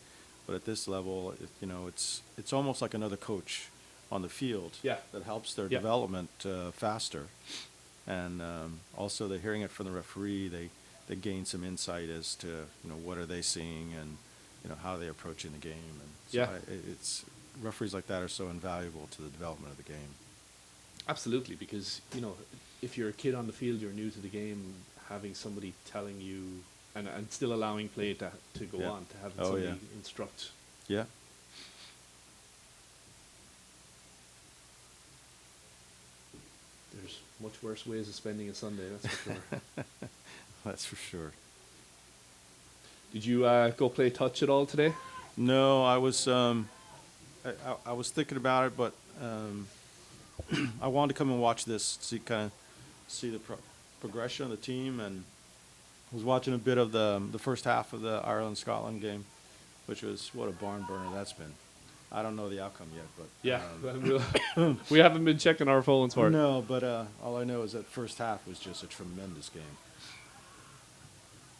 But at this level, it's almost like another coach on the field. Yeah. That helps their Yeah. development faster. And also, they're hearing it from the referee. They gain some insight as to what are they seeing, and how they're approaching the game. And so Yeah. it's referees like that are so invaluable to the development of the game. Absolutely, because if you're a kid on the field, you're new to the game, having somebody telling you and still allowing play to go Yeah. on, to have Oh, somebody yeah. instruct. Yeah. There's much worse ways of spending a Sunday, that's for sure. That's for sure. Did you go play touch at all today? No, I was I was thinking about it, but I wanted to come and watch this, see the progression of the team, and was watching a bit of the first half of the Ireland-Scotland game, which was what a barn burner that's been. I don't know the outcome yet, but Yeah, we haven't been checking our phones for it. no, but all I know is that first half was just a tremendous game.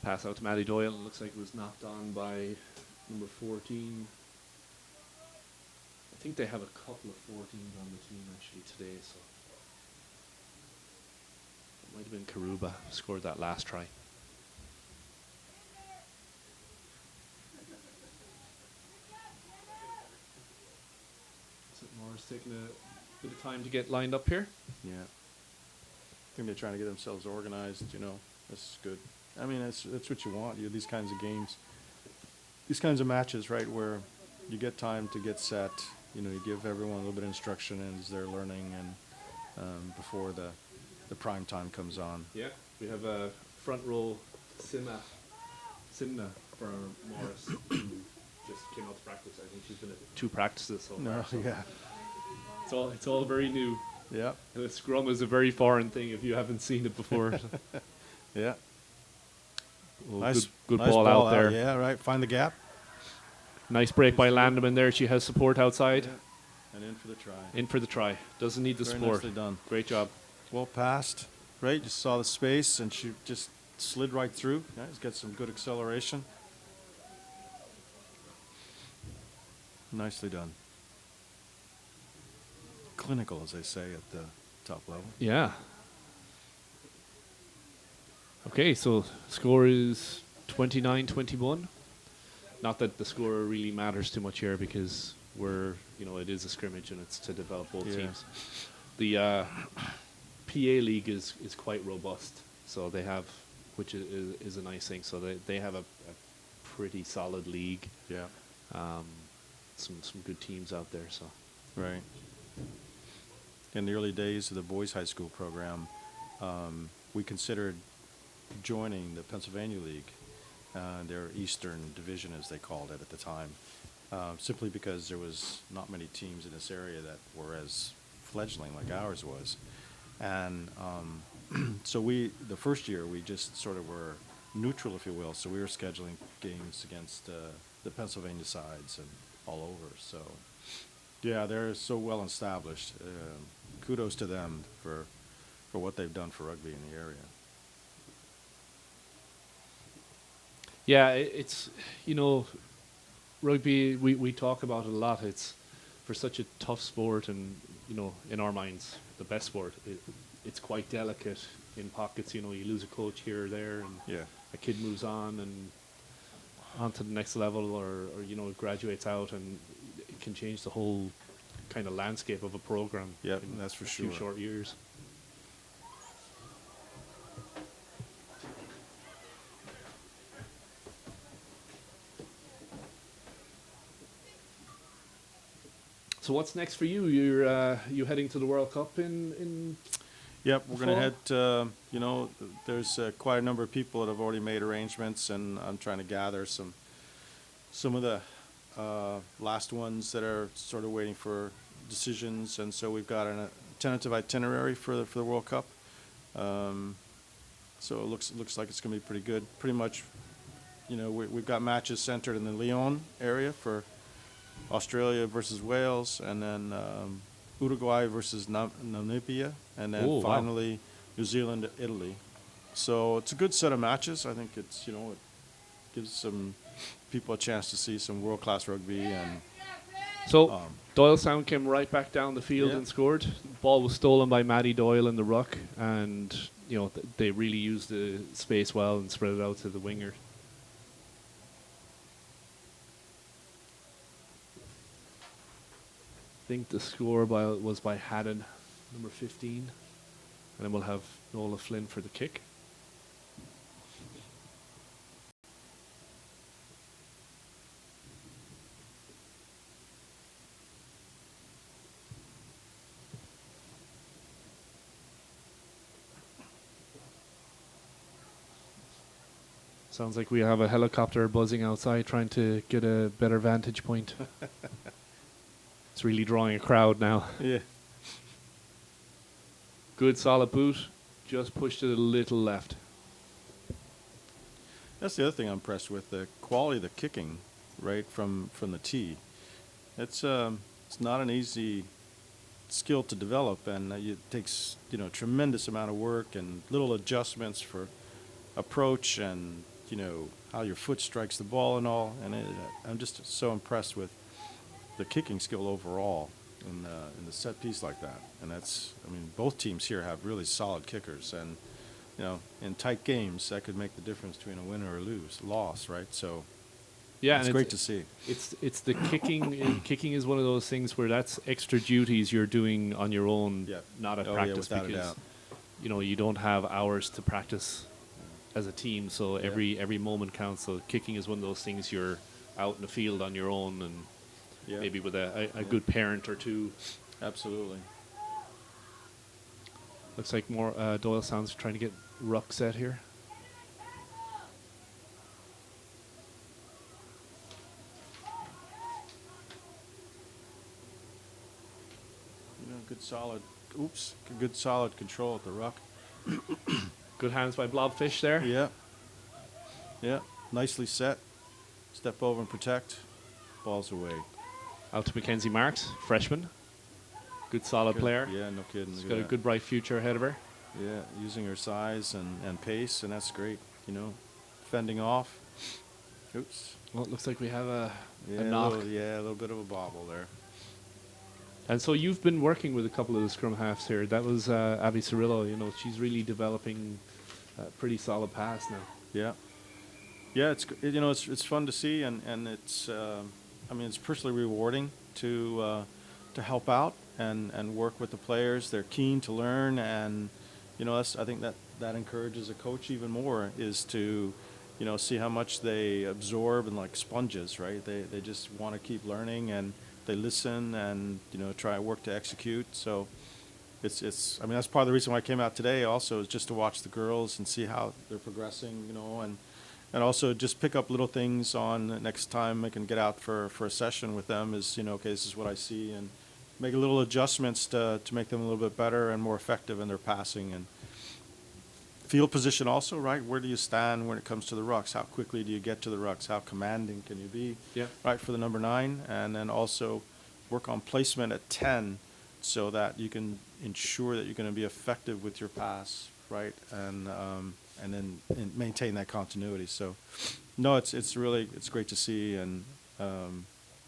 Pass out to Matty Doyle. Looks like it was knocked on by number 14. I think they have a couple of 14s on the team actually today, so it might have been Karuba who scored that last try. So Morris taking a bit of time to get lined up here. Yeah. I think they're trying to get themselves organized, This is good. I mean, that's what you want. These kinds of games, these kinds of matches, right, where you get time to get set. You give everyone a little bit of instruction as they're learning, and before the prime time comes on. Yeah, we have a front row Simna for Morris, who just came out to practice. I think she's been at 2 practices so far. No, So yeah. It's all very new. Yeah, And the scrum is a very foreign thing if you haven't seen it before. yeah. Oh, Nice, good nice ball out there. Yeah, right. Find the gap. Nice break by Landeman there. She has support outside. Yeah. And in for the try. In for the try. Doesn't need the Very support. nicely done. Great job. Well passed. Right, just saw the space and she just slid right through. Yeah, he's got some good acceleration. Nicely done. Clinical, as they say at the top level. Yeah. Okay, so score is 29-21. Not that the score really matters too much here because it is a scrimmage and it's to develop both teams. The PA league is quite robust, so they have, which is a nice thing. So they have a pretty solid league. Yeah. Some good teams out there. So Right. In the early days of the boys' high school program, we considered joining the Pennsylvania League, their Eastern Division, as they called it at the time, simply because there was not many teams in this area that were as fledgling like ours was. And so the first year, we just sort of were neutral, if you will. So we were scheduling games against the Pennsylvania sides and all over. So, yeah, they're so well established. Kudos to them for what they've done for rugby in the area. yeah, it's rugby. We talk about it a lot. It's for such a tough sport, and in our minds, the best sport. It's quite delicate in pockets. You lose a coach here or there, and Yeah. a kid moves on and on to the next level, or graduates out, and it can change the whole kind of landscape of a program. Yeah, in that's for a few sure. short years. So what's next for you? You heading to the World Cup in Yep, we're going to fall? head, there's quite a number of people that have already made arrangements, and I'm trying to gather some of the last ones that are sort of waiting for decisions, and so we've got a tentative itinerary for the World Cup. So it looks like it's going to be pretty good. Pretty much, we've got matches centered in the Lyon area for Australia versus Wales, and then Uruguay versus Namibia, and then Oh, wow. finally New Zealand, Italy. So it's a good set of matches. I think it gives some people a chance to see some world-class rugby. And So Doylestown came right back down the field Yeah. and scored. The ball was stolen by Maddie Doyle in the ruck, and they really used the space well and spread it out to the winger. I think the score was by Haddon, number 15, and then we'll have Nola Flynn for the kick. Sounds like we have a helicopter buzzing outside trying to get a better vantage point. It's really drawing a crowd now. yeah, Good solid boot. Just pushed it a little left. that's the other thing I'm impressed with, the quality of the kicking, right from the tee. It's not an easy skill to develop, and it takes tremendous amount of work and little adjustments for approach and how your foot strikes the ball and all. And I'm just so impressed with the kicking skill overall in the set piece like that. And both teams here have really solid kickers, and in tight games that could make the difference between a win or a loss, right? So Yeah, it's and great to see. It's the kicking. Kicking is one of those things where that's extra duties you're doing on your own, Yeah. not at Oh, yeah, practice, without a because doubt. you don't have hours to practice as a team. So every moment counts. So kicking is one of those things you're out in the field on your own, and Yeah. maybe with a good parent or two. Absolutely. Looks like more Doylestown's trying to get ruck set here. good solid control at the ruck. Good hands by Blobfish there. Yeah. Yeah. Nicely set. Step over and protect. Ball's away. Out to Mackenzie Marks, freshman. Good solid player. Yeah, no kidding. She's Look got at a that. good bright future ahead of her. Yeah, using her size and pace, and that's great. You know, fending off. Oops. Well, it looks like we have a Yeah, knock. a little bit of a bobble there. And so you've been working with a couple of the scrum halves here. That was Abby Cirillo. You know, she's really developing a pretty solid pass now. Yeah. Yeah, it's fun to see, and it's it's personally rewarding to help out and work with the players. They're keen to learn, and I think that encourages a coach even more, is to see how much they absorb, and like sponges, right? They just want to keep learning, and they listen and try to work to execute. So it's that's part of the reason why I came out today also, is just to watch the girls and see how they're progressing, and also just pick up little things on next time I can get out for a session with them, is okay, this is what I see, and make little adjustments to make them a little bit better and more effective in their passing. And field position also, right? Where do you stand when it comes to the rucks? How quickly do you get to the rucks? How commanding can you be? Yeah. Right, for the number 9, and then also work on placement at 10, so that you can ensure that you're going to be effective with your pass, right? And then maintain that continuity. So, no, it's really great to see, and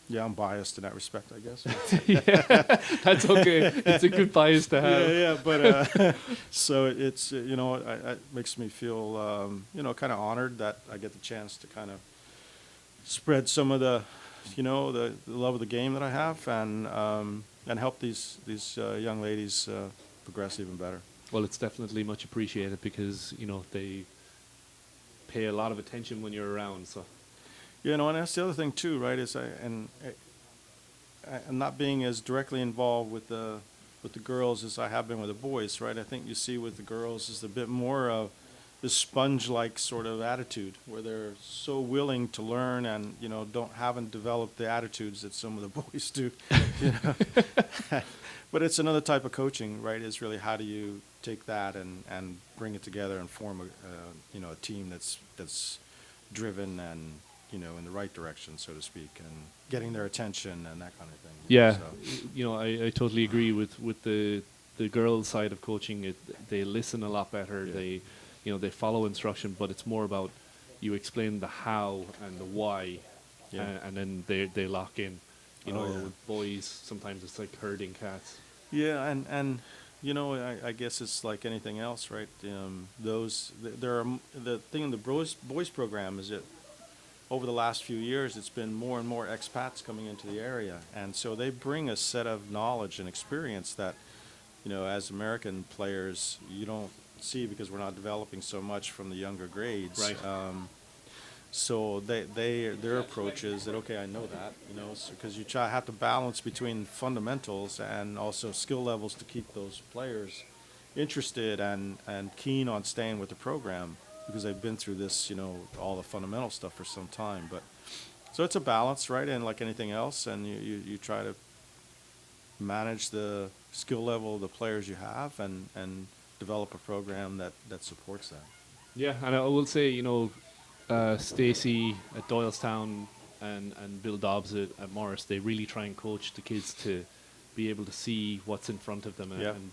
yeah, I'm biased in that respect, I guess. Yeah, that's okay. It's a good bias to have. Yeah, but so it's it makes me feel kind of honored that I get the chance to kind of spread some of the the love of the game that I have, and help these young ladies progress even better. Well, it's definitely much appreciated, because they pay a lot of attention when you're around. So. And that's the other thing too, right? Is I'm not being as directly involved with the girls as I have been with the boys, right? I think you see with the girls is a bit more of this sponge-like sort of attitude, where they're so willing to learn, and haven't developed the attitudes that some of the boys do. But it's another type of coaching, right? Is really, how do you take that and bring it together and form a team that's driven and in the right direction, so to speak, and getting their attention and that kind of thing. Yeah, So. I totally agree with the girls' side of coaching. They listen a lot better. Yeah. They follow instruction, but it's more about you explain the how and the why, and then they lock in. With boys, sometimes it's like herding cats. Yeah, and I guess it's like anything else, right? The thing in the boys program is that over the last few years, it's been more and more expats coming into the area, and so they bring a set of knowledge and experience that, as American players, you don't see, because we're not developing so much from the younger grades. Right. So their approach is that, okay, I know that, because you have to balance between fundamentals and also skill levels to keep those players interested and keen on staying with the program, because they've been through this, all the fundamental stuff for some time. But so it's a balance, right? And like anything else, and you try to manage the skill level of the players you have, and develop a program that supports that. Yeah, and I will say, Stacey at Doylestown and Bill Dobbs at Morris, they really try and coach the kids to be able to see what's in front of them, and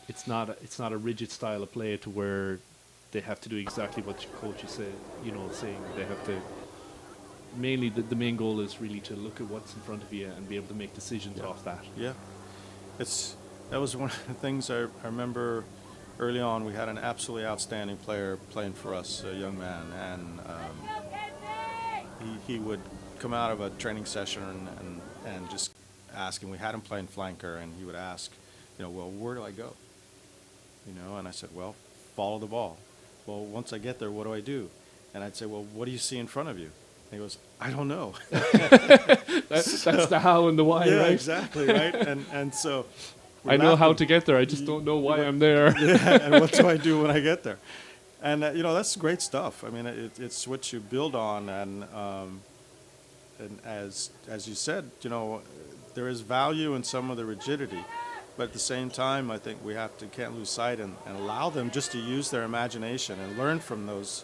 it's not a rigid style of play to where they have to do exactly what your coach is saying. They have to. Mainly, the main goal is really to look at what's in front of you and be able to make decisions off that. Yeah, that was one of the things I remember early on. We had an absolutely outstanding player playing for us, a young man, and he would come out of a training session and just ask, and we had him playing flanker, and he would ask, well, where do I go? And I said, well, follow the ball. Well, once I get there, what do I do? And I'd say, well, what do you see in front of you? And he goes, I don't know. That's the how and the why, yeah, right? Exactly, right? And so I know how to get there. I just don't know why I'm there. Yeah, and what do I do when I get there? And that's great stuff. I mean, it's what you build on, and as you said, there is value in some of the rigidity, But at the same time, I think we can't lose sight and allow them just to use their imagination and learn from those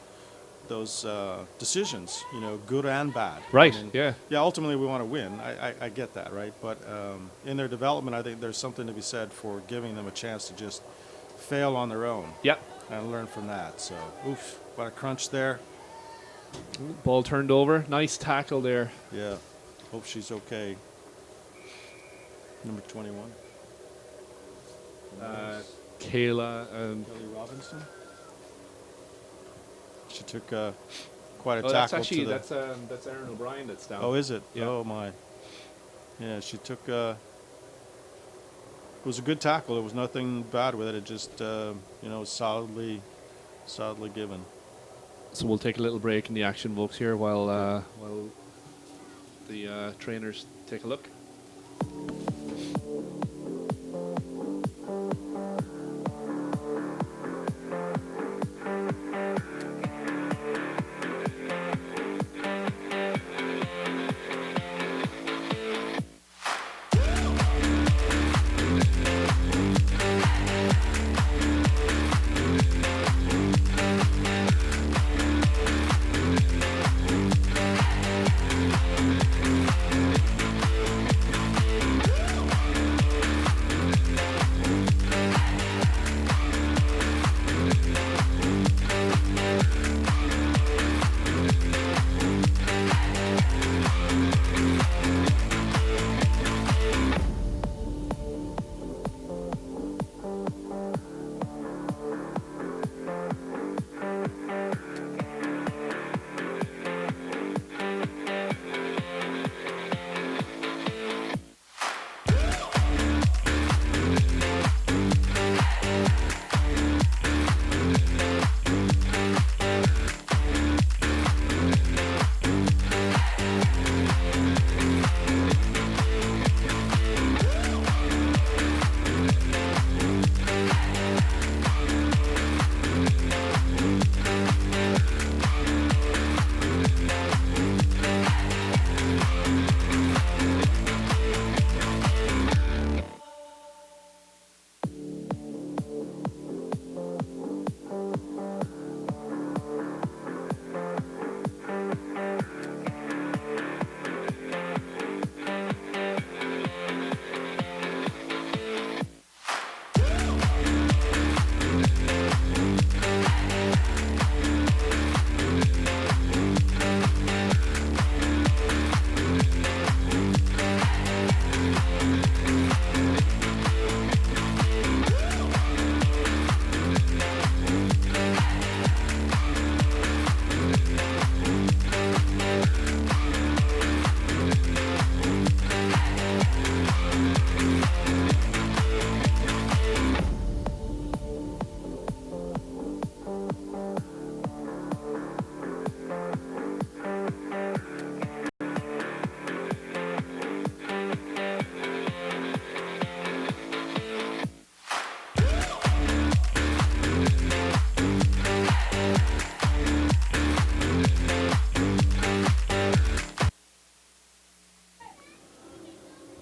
decisions, good and bad. Right, I mean, yeah. Yeah, ultimately we want to win. I get that, right? But in their development, I think there's something to be said for giving them a chance to just fail on their own. Yep. And learn from that. So, oof, what a crunch there. Ball turned over. Nice tackle there. Yeah. Hope she's okay. Number 21. Kayla. Kelly Robinson. She took quite a Oh, tackle. that's Erin O'Brien that's down. Oh, is it? Yeah. Oh my. Yeah, she took. It was a good tackle. There was nothing bad with it. It just solidly given. So we'll take a little break in the action, folks, here while the trainers take a look.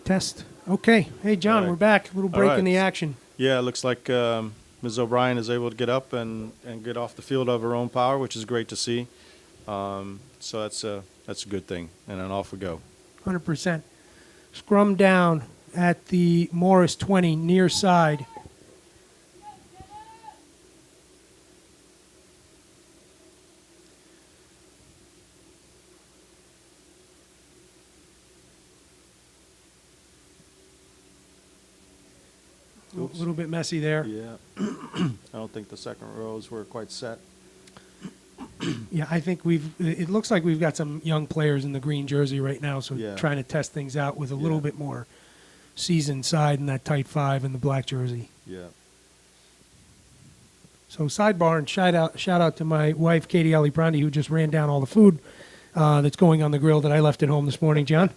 Test. Okay. Hey, John, All right. we're back. A little break All in the right. action. Yeah, it looks like Ms. O'Brien is able to get up and get off the field of her own power, which is great to see. So that's a good thing. And then off we go. 100%. Scrum down at the Morris 20, near side. A Oops. little bit messy there. Yeah. I don't think the second rows were quite set. Yeah, I think it looks like we've got some young players in the green jersey right now, so Yeah. trying to test things out with a little Yeah. bit more seasoned side in that tight 5 and the black jersey. Yeah. So sidebar and shout out to my wife, Katie Aliprandi, who just ran down all the food that's going on the grill that I left at home this morning, John.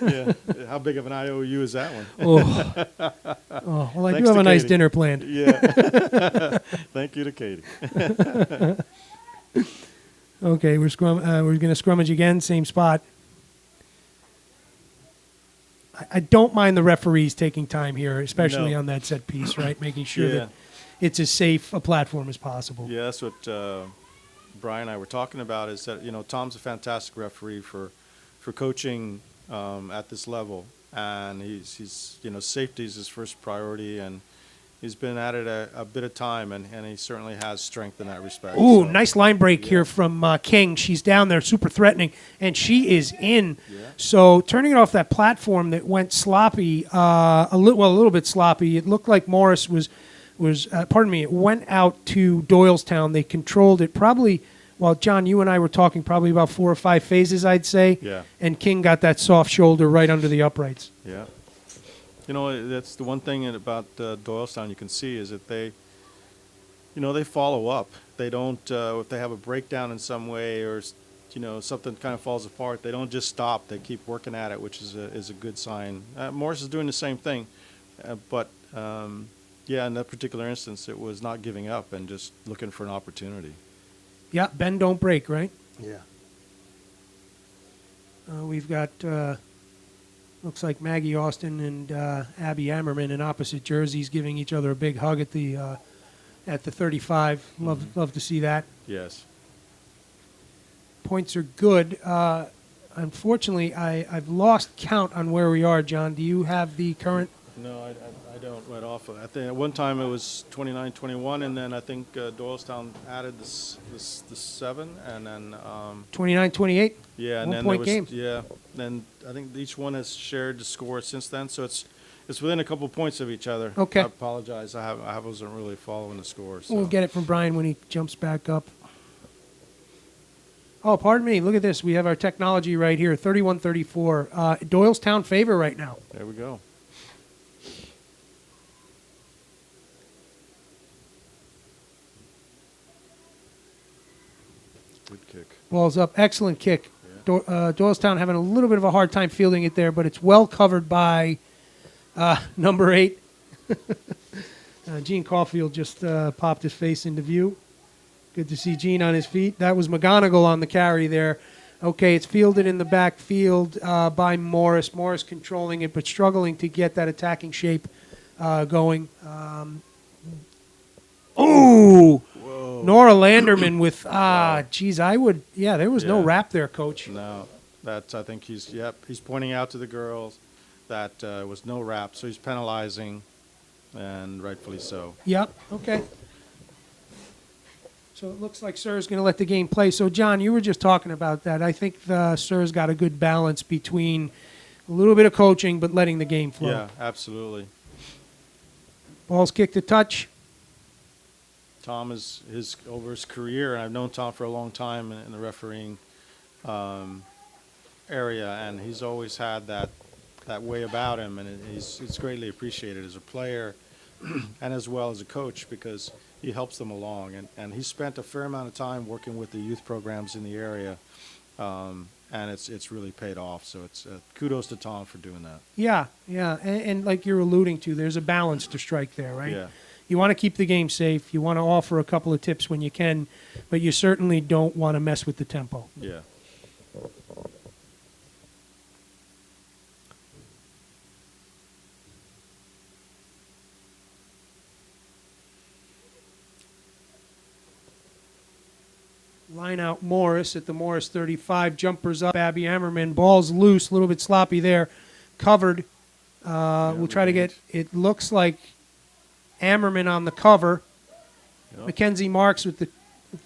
Yeah. How big of an IOU is that one? Oh, well, I Thanks do have to a nice Katie. dinner planned. Yeah. Thank you to Katie. Okay, we're going to scrummage again, same spot. I don't mind the referees taking time here, especially No. on that set piece, right? Making sure Yeah. that it's as safe a platform as possible. Yeah, that's what Brian and I were talking about. Is that Tom's a fantastic referee for coaching at this level, and he's safety is his first priority, and he's been at it a bit of time, and he certainly has strength in that respect. Ooh, So, nice line break here from King. She's down there, super threatening, and she is in. Yeah. So turning it off that platform that went sloppy, a little bit sloppy. It looked like Morris was it went out to Doylestown. They controlled it probably. Well, John, you and I were talking probably about 4 or 5 phases, I'd say. Yeah. And King got that soft shoulder right under the uprights. Yeah. That's the one thing about Doylestown you can see is that they follow up. They don't, if they have a breakdown in some way or, something kind of falls apart, they don't just stop. They keep working at it, which is a good sign. Morris is doing the same thing, but in that particular instance, it was not giving up and just looking for an opportunity. Yeah, bend, don't break, right? Yeah. We've got, looks like Maggie Austin and Abby Ammerman in opposite jerseys giving each other a big hug at the 35. Love to see that. Yes. Points are good. Unfortunately, I've lost count on where we are, John. Do you have the current? No, I don't right off. I think at one time it was 29-21, and then I think Doylestown added the 7, and then 29-28? yeah, and 1 then point game. Yeah, then I think each one has shared the score since then, so it's within a couple points of each other. Okay. I apologize. I wasn't really following the score. So. We'll get it from Brian when he jumps back up. Oh, pardon me. Look at this. We have our technology right here, 31-34. Doylestown favor right now. There we go. Good kick. Ball's up. Excellent kick. Doylestown having a little bit of a hard time fielding it there, but it's well covered by number 8. Gene Caulfield just popped his face into view. Good to see Gene on his feet. That was McGonigal on the carry there. Okay, it's fielded in the backfield by Morris. Morris controlling it, but struggling to get that attacking shape going. Ooh! Nora Landerman with, there was no wrap there, Coach. No, I think he's pointing out to the girls that was no wrap, so he's penalizing, and rightfully so. Yep, okay. So it looks like Sir's going to let the game play. So, John, you were just talking about that. I think Sir's got a good balance between a little bit of coaching but letting the game flow. Yeah, absolutely. Ball's kicked to touch. Tom is over his career, and I've known Tom for a long time in the refereeing area, and he's always had that way about him, and it's greatly appreciated as a player and as well as a coach because he helps them along, and he spent a fair amount of time working with the youth programs in the area, and it's really paid off. So it's kudos to Tom for doing that. Yeah, and like you're alluding to, there's a balance to strike there, right? Yeah. You want to keep the game safe. You want to offer a couple of tips when you can, but you certainly don't want to mess with the tempo. Yeah. Line out Morris at the Morris 35. Jumpers up. Abby Ammerman. Ball's loose. A little bit sloppy there. Covered. We'll try to get, it looks like Ammerman on the cover. Yep. Mackenzie Marks with the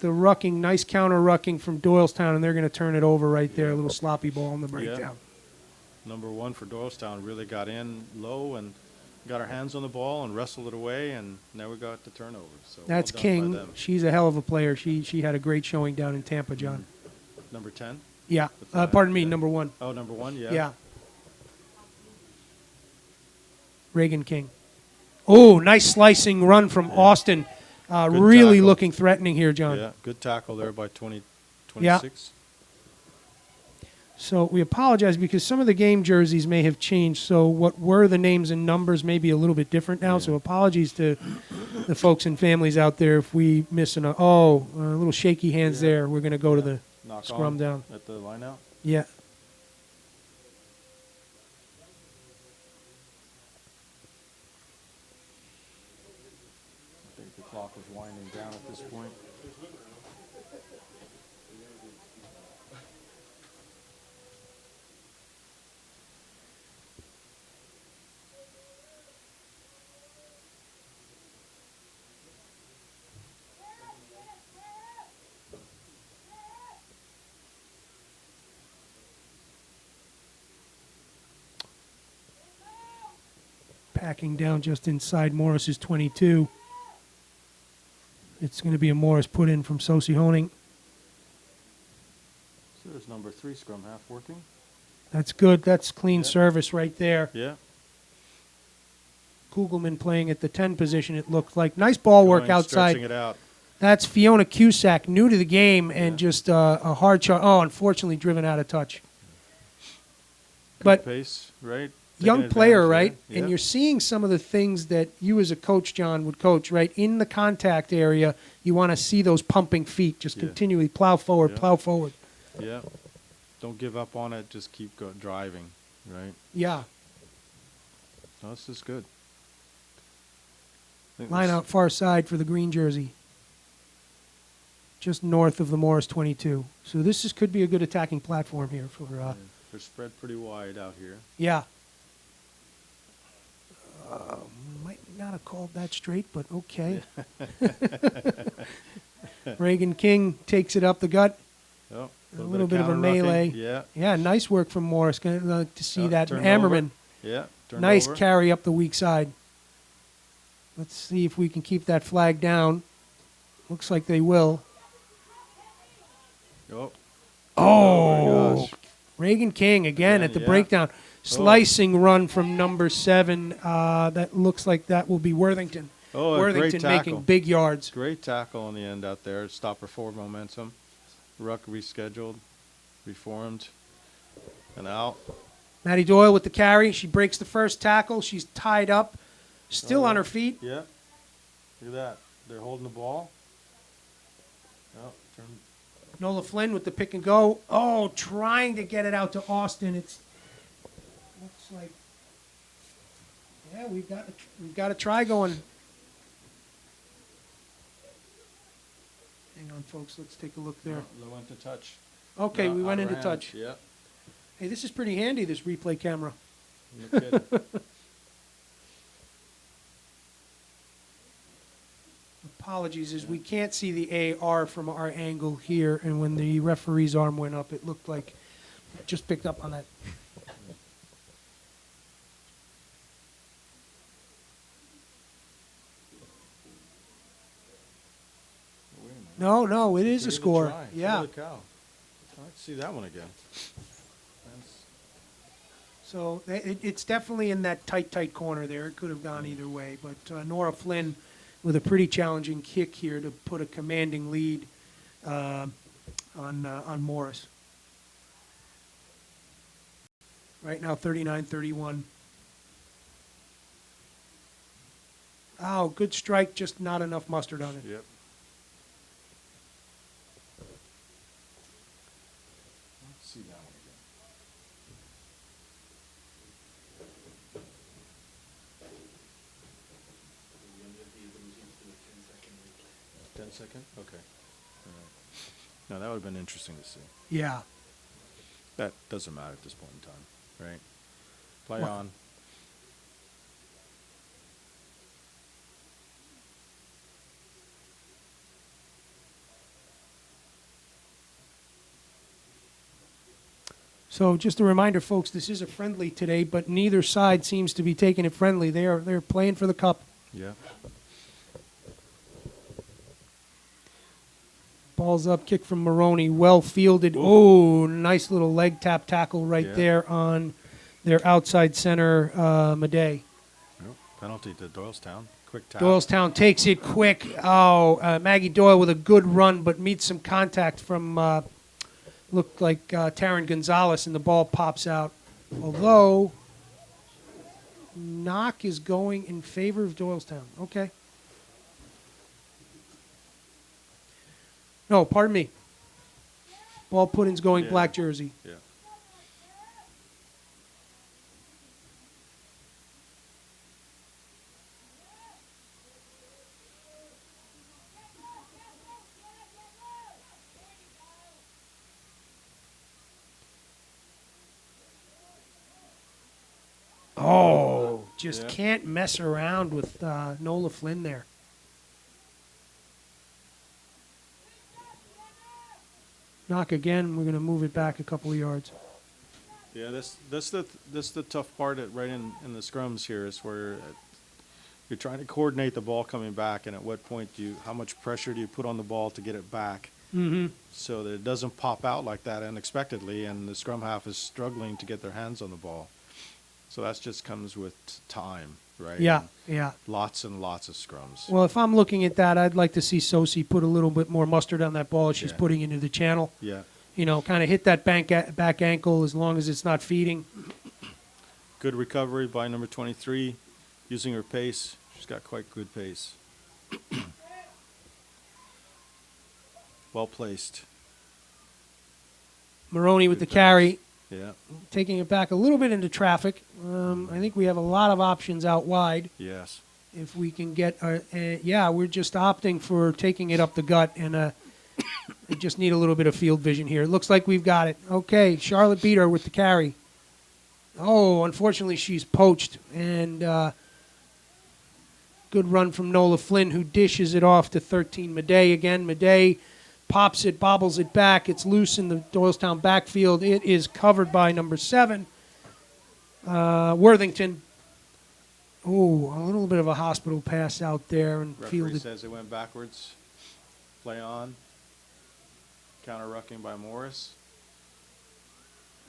rucking. Nice counter rucking from Doylestown, and they're going to turn it over right there. A little sloppy ball on the breakdown. Number 1 for Doylestown really got in low and got her hands on the ball and wrestled it away, and now we got the turnover. So That's well done by King. them. She's a hell of a player. She had a great showing down in Tampa, John. Number 10? Yeah. Pardon me, number 1. Oh, number 1, yeah. Yeah. Reagan King. Oh, nice slicing run from Austin. Really tackle. looking threatening here, John. Yeah, good tackle there by 26. Yeah. So we apologize because some of the game jerseys may have changed. So what were the names and numbers may be a little bit different now. Yeah. So apologies to the folks and families out there if we miss a little shaky hands there. We're going to go to the Knock scrum down. At the line out. Yeah. winding down at this point. Packing down just inside Morris's 22. It's going to be a Morris put in from Sosi Honing. So there's number 3 scrum half working. That's good. That's clean Yeah. service right there. Yeah. Kugelman playing at the 10 position, it looked like. Nice ball work Going, outside. Stretching it out. That's Fiona Cusack, new to the game, and just a hard shot. Oh, unfortunately driven out of touch. Good But pace, right? young Taking player, advantage right? there. Yeah. And you're seeing some of the things that you as a coach, John, would coach, right? In the contact area, you want to see those pumping feet just Yeah. continually plow forward, Yeah. plow forward. Yeah. Don't give up on it. Just keep driving, right? Yeah. No, this is good. I think Line this- out far side for the green jersey. Just north of the Morris 22. So this could be a good attacking platform here for, yeah, they're spread pretty wide out here. yeah. Might not have called that straight, but okay. Reagan King takes it up the gut. Oh, A little bit of a counter-rucking. melee. Yeah. Yeah, nice work from Morris. Going to like to see Oh, that. turned Hammerman, over. Yeah. Turned nice over. carry up the weak side. Let's see if we can keep that flag down. Looks like they will. Oh. Oh, my gosh. Reagan King again Again, at the yeah. breakdown. Slicing run from number 7. That looks like that will be Worthington. Oh, a great Worthington tackle. making big yards. Great tackle on the end out there. Stop her forward momentum. Ruck rescheduled, reformed, and out. Maddie Doyle with the carry. She breaks the first tackle. She's tied up, still on her feet. Yeah. Look at that. They're holding the ball. Oh, turn. Nola Flynn with the pick and go. Oh, trying to get it out to Austin. It's looks like, yeah, we've got a try going. Hang on, folks. Let's take a look there. They went to touch. Okay, No, we went out of into her hands. touch. Yeah. Hey, this is pretty handy, this replay camera. No kidding. Apologies, as we can't see the AR from our angle here, and when the referee's arm went up, it looked like it just picked up on that. Wait a minute. No, it is a Give it score. try. Yeah. Holy cow. Let's see that one again. That's- So it's definitely in that tight corner there. It could have gone either way. But Nora Flynn with a pretty challenging kick here to put a commanding lead on Morris. Right now, 39-31. Oh, good strike, just not enough mustard on it. Yep. Let's see that one again. Ten-second? Okay. All right. Now that would have been interesting to see. Yeah. That doesn't matter at this point in time, right? Play Well- on. So just a reminder, folks, this is a friendly today, but neither side seems to be taking it friendly. They're playing for the cup. Yeah. Ball's up, kick from Maroney, well fielded. Oh, nice little leg tap tackle right Yeah. there on their outside center, Madej. Nope. Penalty to Doylestown. Quick tap. Doylestown takes it quick. Oh, Maggie Doyle with a good run, but meets some contact from, looked like Taryn Gonzalez, and the ball pops out. Although, knock is going in favor of Doylestown. Okay. No, pardon me. Ball put-in's going Yeah. black jersey. Yeah. just Yeah. can't mess around with Nola Flynn there. Knock again. We're going to move it back a couple of yards. Yeah, this the tough part right in the scrums here is where you're trying to coordinate the ball coming back, and at what point how much pressure do you put on the ball to get it back, so that it doesn't pop out like that unexpectedly, and the scrum half is struggling to get their hands on the ball. So that just comes with time, right? Yeah, And yeah. lots and lots of scrums. Well, if I'm looking at that, I'd like to see Sosi put a little bit more mustard on that ball as she's Yeah. putting into the channel. Yeah, You know, kind of hit that back ankle as long as it's not feeding. good recovery by number 23, using her pace. She's got quite good pace. Well placed. Maroney with the Good carry, Yeah, taking it back a little bit into traffic. I think we have a lot of options out wide. yes. If we can get, yeah, we're just opting for taking it up the gut, and we just need a little bit of field vision here. It looks like we've got it. Okay, Charlotte beat her with the carry. Oh, unfortunately, she's poached, and good run from Nola Flynn, who dishes it off to 13 Madej again. Madej pops it, bobbles it back. It's loose in the Doylestown backfield. It is covered by number 7, Worthington. Oh, a little bit of a hospital pass out there and Referee fielded. says it went backwards. Play on. Counter-rucking by Morris.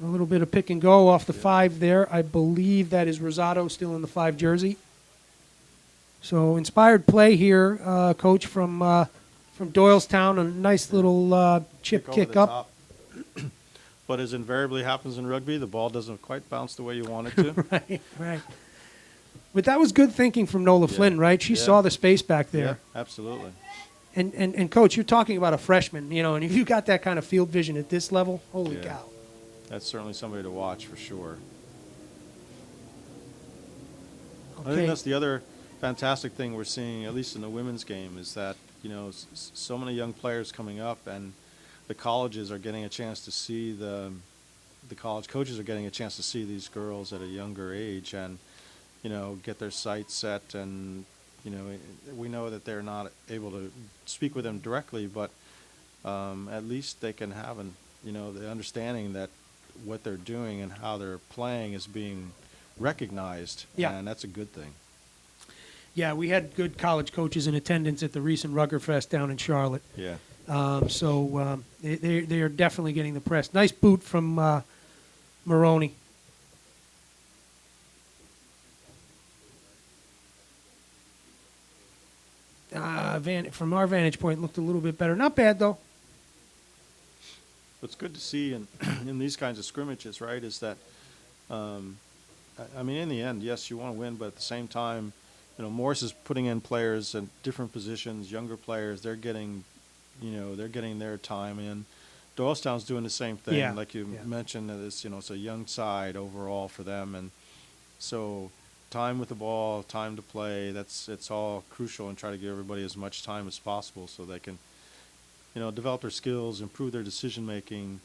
A little bit of pick and go off the 5 there. I believe that is Rosado still in the 5 jersey. So inspired play here, coach, from Doylestown. A nice little chip over kick the up. top. But as invariably happens in rugby, the ball doesn't quite bounce the way you want it to. Right, right. But that was good thinking from Nola Flynn, right? She Yeah. saw the space back Yeah, there. absolutely. And coach, you're talking about a freshman, you know, and if you got that kind of field vision at this level, holy Yeah. cow. That's certainly somebody to watch for sure. I Okay. think that's the other fantastic thing we're seeing, at least in the women's game, is that, you know, so many young players coming up, and the colleges are getting a chance to see the college coaches are getting a chance to see these girls at a younger age, and you know, get their sights set, and you know, we know that they're not able to speak with them directly, but at least they can have the understanding that what they're doing and how they're playing is being recognized, Yeah. and that's a good thing. Yeah, we had good college coaches in attendance at the recent Ruggerfest down in Charlotte. Yeah. So they are definitely getting the press. Nice boot from Maroney. From our vantage point, looked a little bit better. Not bad, though. What's good to see in these kinds of scrimmages, right, is that, I mean, in the end, yes, you want to win, but at the same time, you know, Morris is putting in players in different positions, younger players. They're getting, they're getting their time in. Doylestown's doing the same thing, Yeah, like you yeah. mentioned. That it's a young side overall for them, and so time with the ball, time to play. It's all crucial, and try to give everybody as much time as possible so they can, develop their skills, improve their decision making,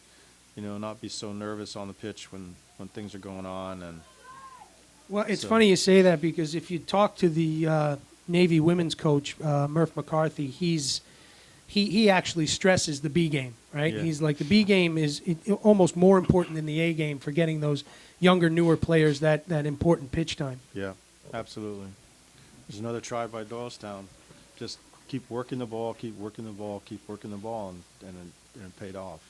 not be so nervous on the pitch when things are going on. And Well, it's So- funny you say that because if you talk to the Navy women's coach, Murph McCarthy, he actually stresses the B game, right? Yeah. He's like the B game is almost more important than the A game for getting those younger, newer players that important pitch time. yeah, absolutely. There's another try by Doylestown. Just keep working the ball, keep working the ball, keep working the ball, and it paid off.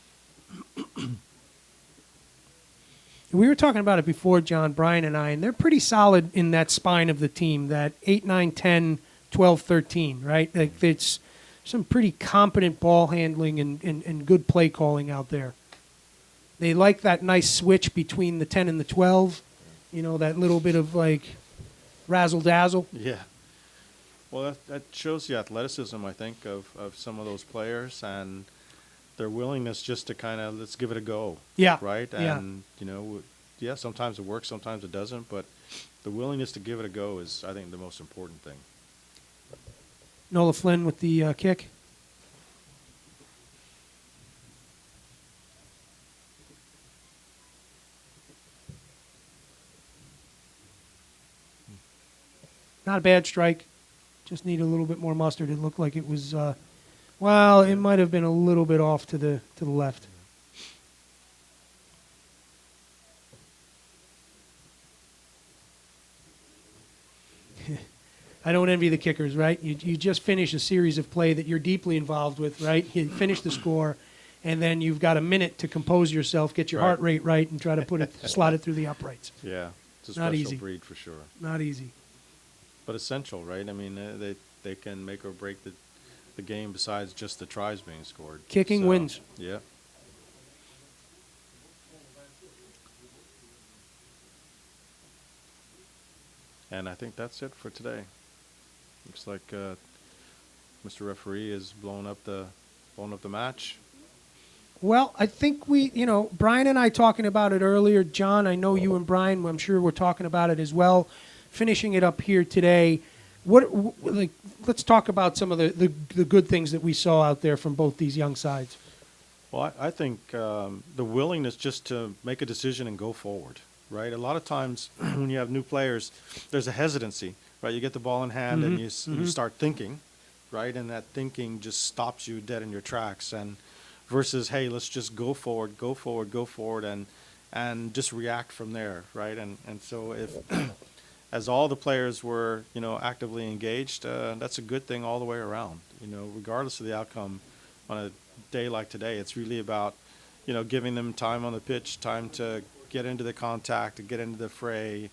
We were talking about it before, John, Brian and I, and they're pretty solid in that spine of the team, that 8, 9, 10, 12, 13, right? Like it's some pretty competent ball handling and good play calling out there. They like that nice switch between the 10 and the 12, that little bit of like razzle-dazzle. Yeah. Well, that shows the athleticism, I think, of some of those players and their willingness just to kind of, let's give it a go. Yeah. Right? Yeah. And, yeah, sometimes it works, sometimes it doesn't, but the willingness to give it a go is, I think, the most important thing. Nola Flynn with the kick. Not a bad strike. Just need a little bit more mustard. It looked like it was, well, it might have been a little bit off to the left. I don't envy the kickers, right? You just finish a series of play that you're deeply involved with, right? You finish the score, and then you've got a minute to compose yourself, get your heart rate right, and try to put it, slot it through the uprights. Yeah, it's a Not special easy. breed for sure. Not easy. But essential, right? I mean, they can make or break the game besides just the tries being scored. Kicking So, wins. Yeah. And I think that's it for today. Looks like Mr. Referee is blowing up the match. Well, I think Brian and I talking about it earlier. John, I know you and Brian, I'm sure we're talking about it as well. Finishing it up here today. Let's talk about some of the good things that we saw out there from both these young sides. Well, I think the willingness just to make a decision and go forward, right? A lot of times when you have new players, there's a hesitancy, right? You get the ball in hand and you start thinking, right? And that thinking just stops you dead in your tracks. And versus, hey, let's just go forward, and just react from there, right? And so if as all the players were, actively engaged, that's a good thing all the way around. Regardless of the outcome on a day like today, it's really about, giving them time on the pitch, time to get into the contact, to get into the fray,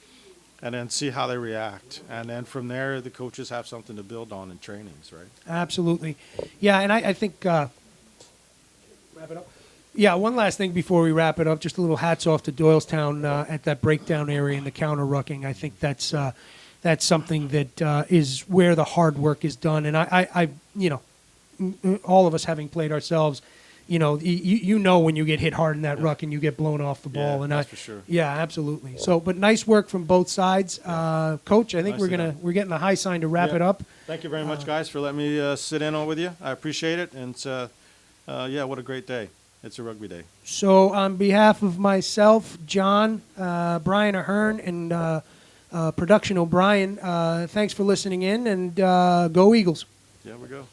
and then see how they react. And then from there, the coaches have something to build on in trainings, right? Absolutely. Yeah, and I think, wrap it up. Yeah, one last thing before we wrap it up, just a little hats off to Doylestown at that breakdown area and the counter rucking. I think that's something that is where the hard work is done. And I all of us having played ourselves, you know when you get hit hard in that ruck and you get blown off the ball. Yeah, and that's for sure. Yeah, absolutely. So, but nice work from both sides, Coach. I think Nicely we're getting the high sign to wrap it up. Thank you very much, guys, for letting me sit in on with you. I appreciate it. And what a great day. It's a rugby day. So on behalf of myself, John, Brian Ahern, and Production O'Brien, thanks for listening in, and go Eagles. Yeah, we go.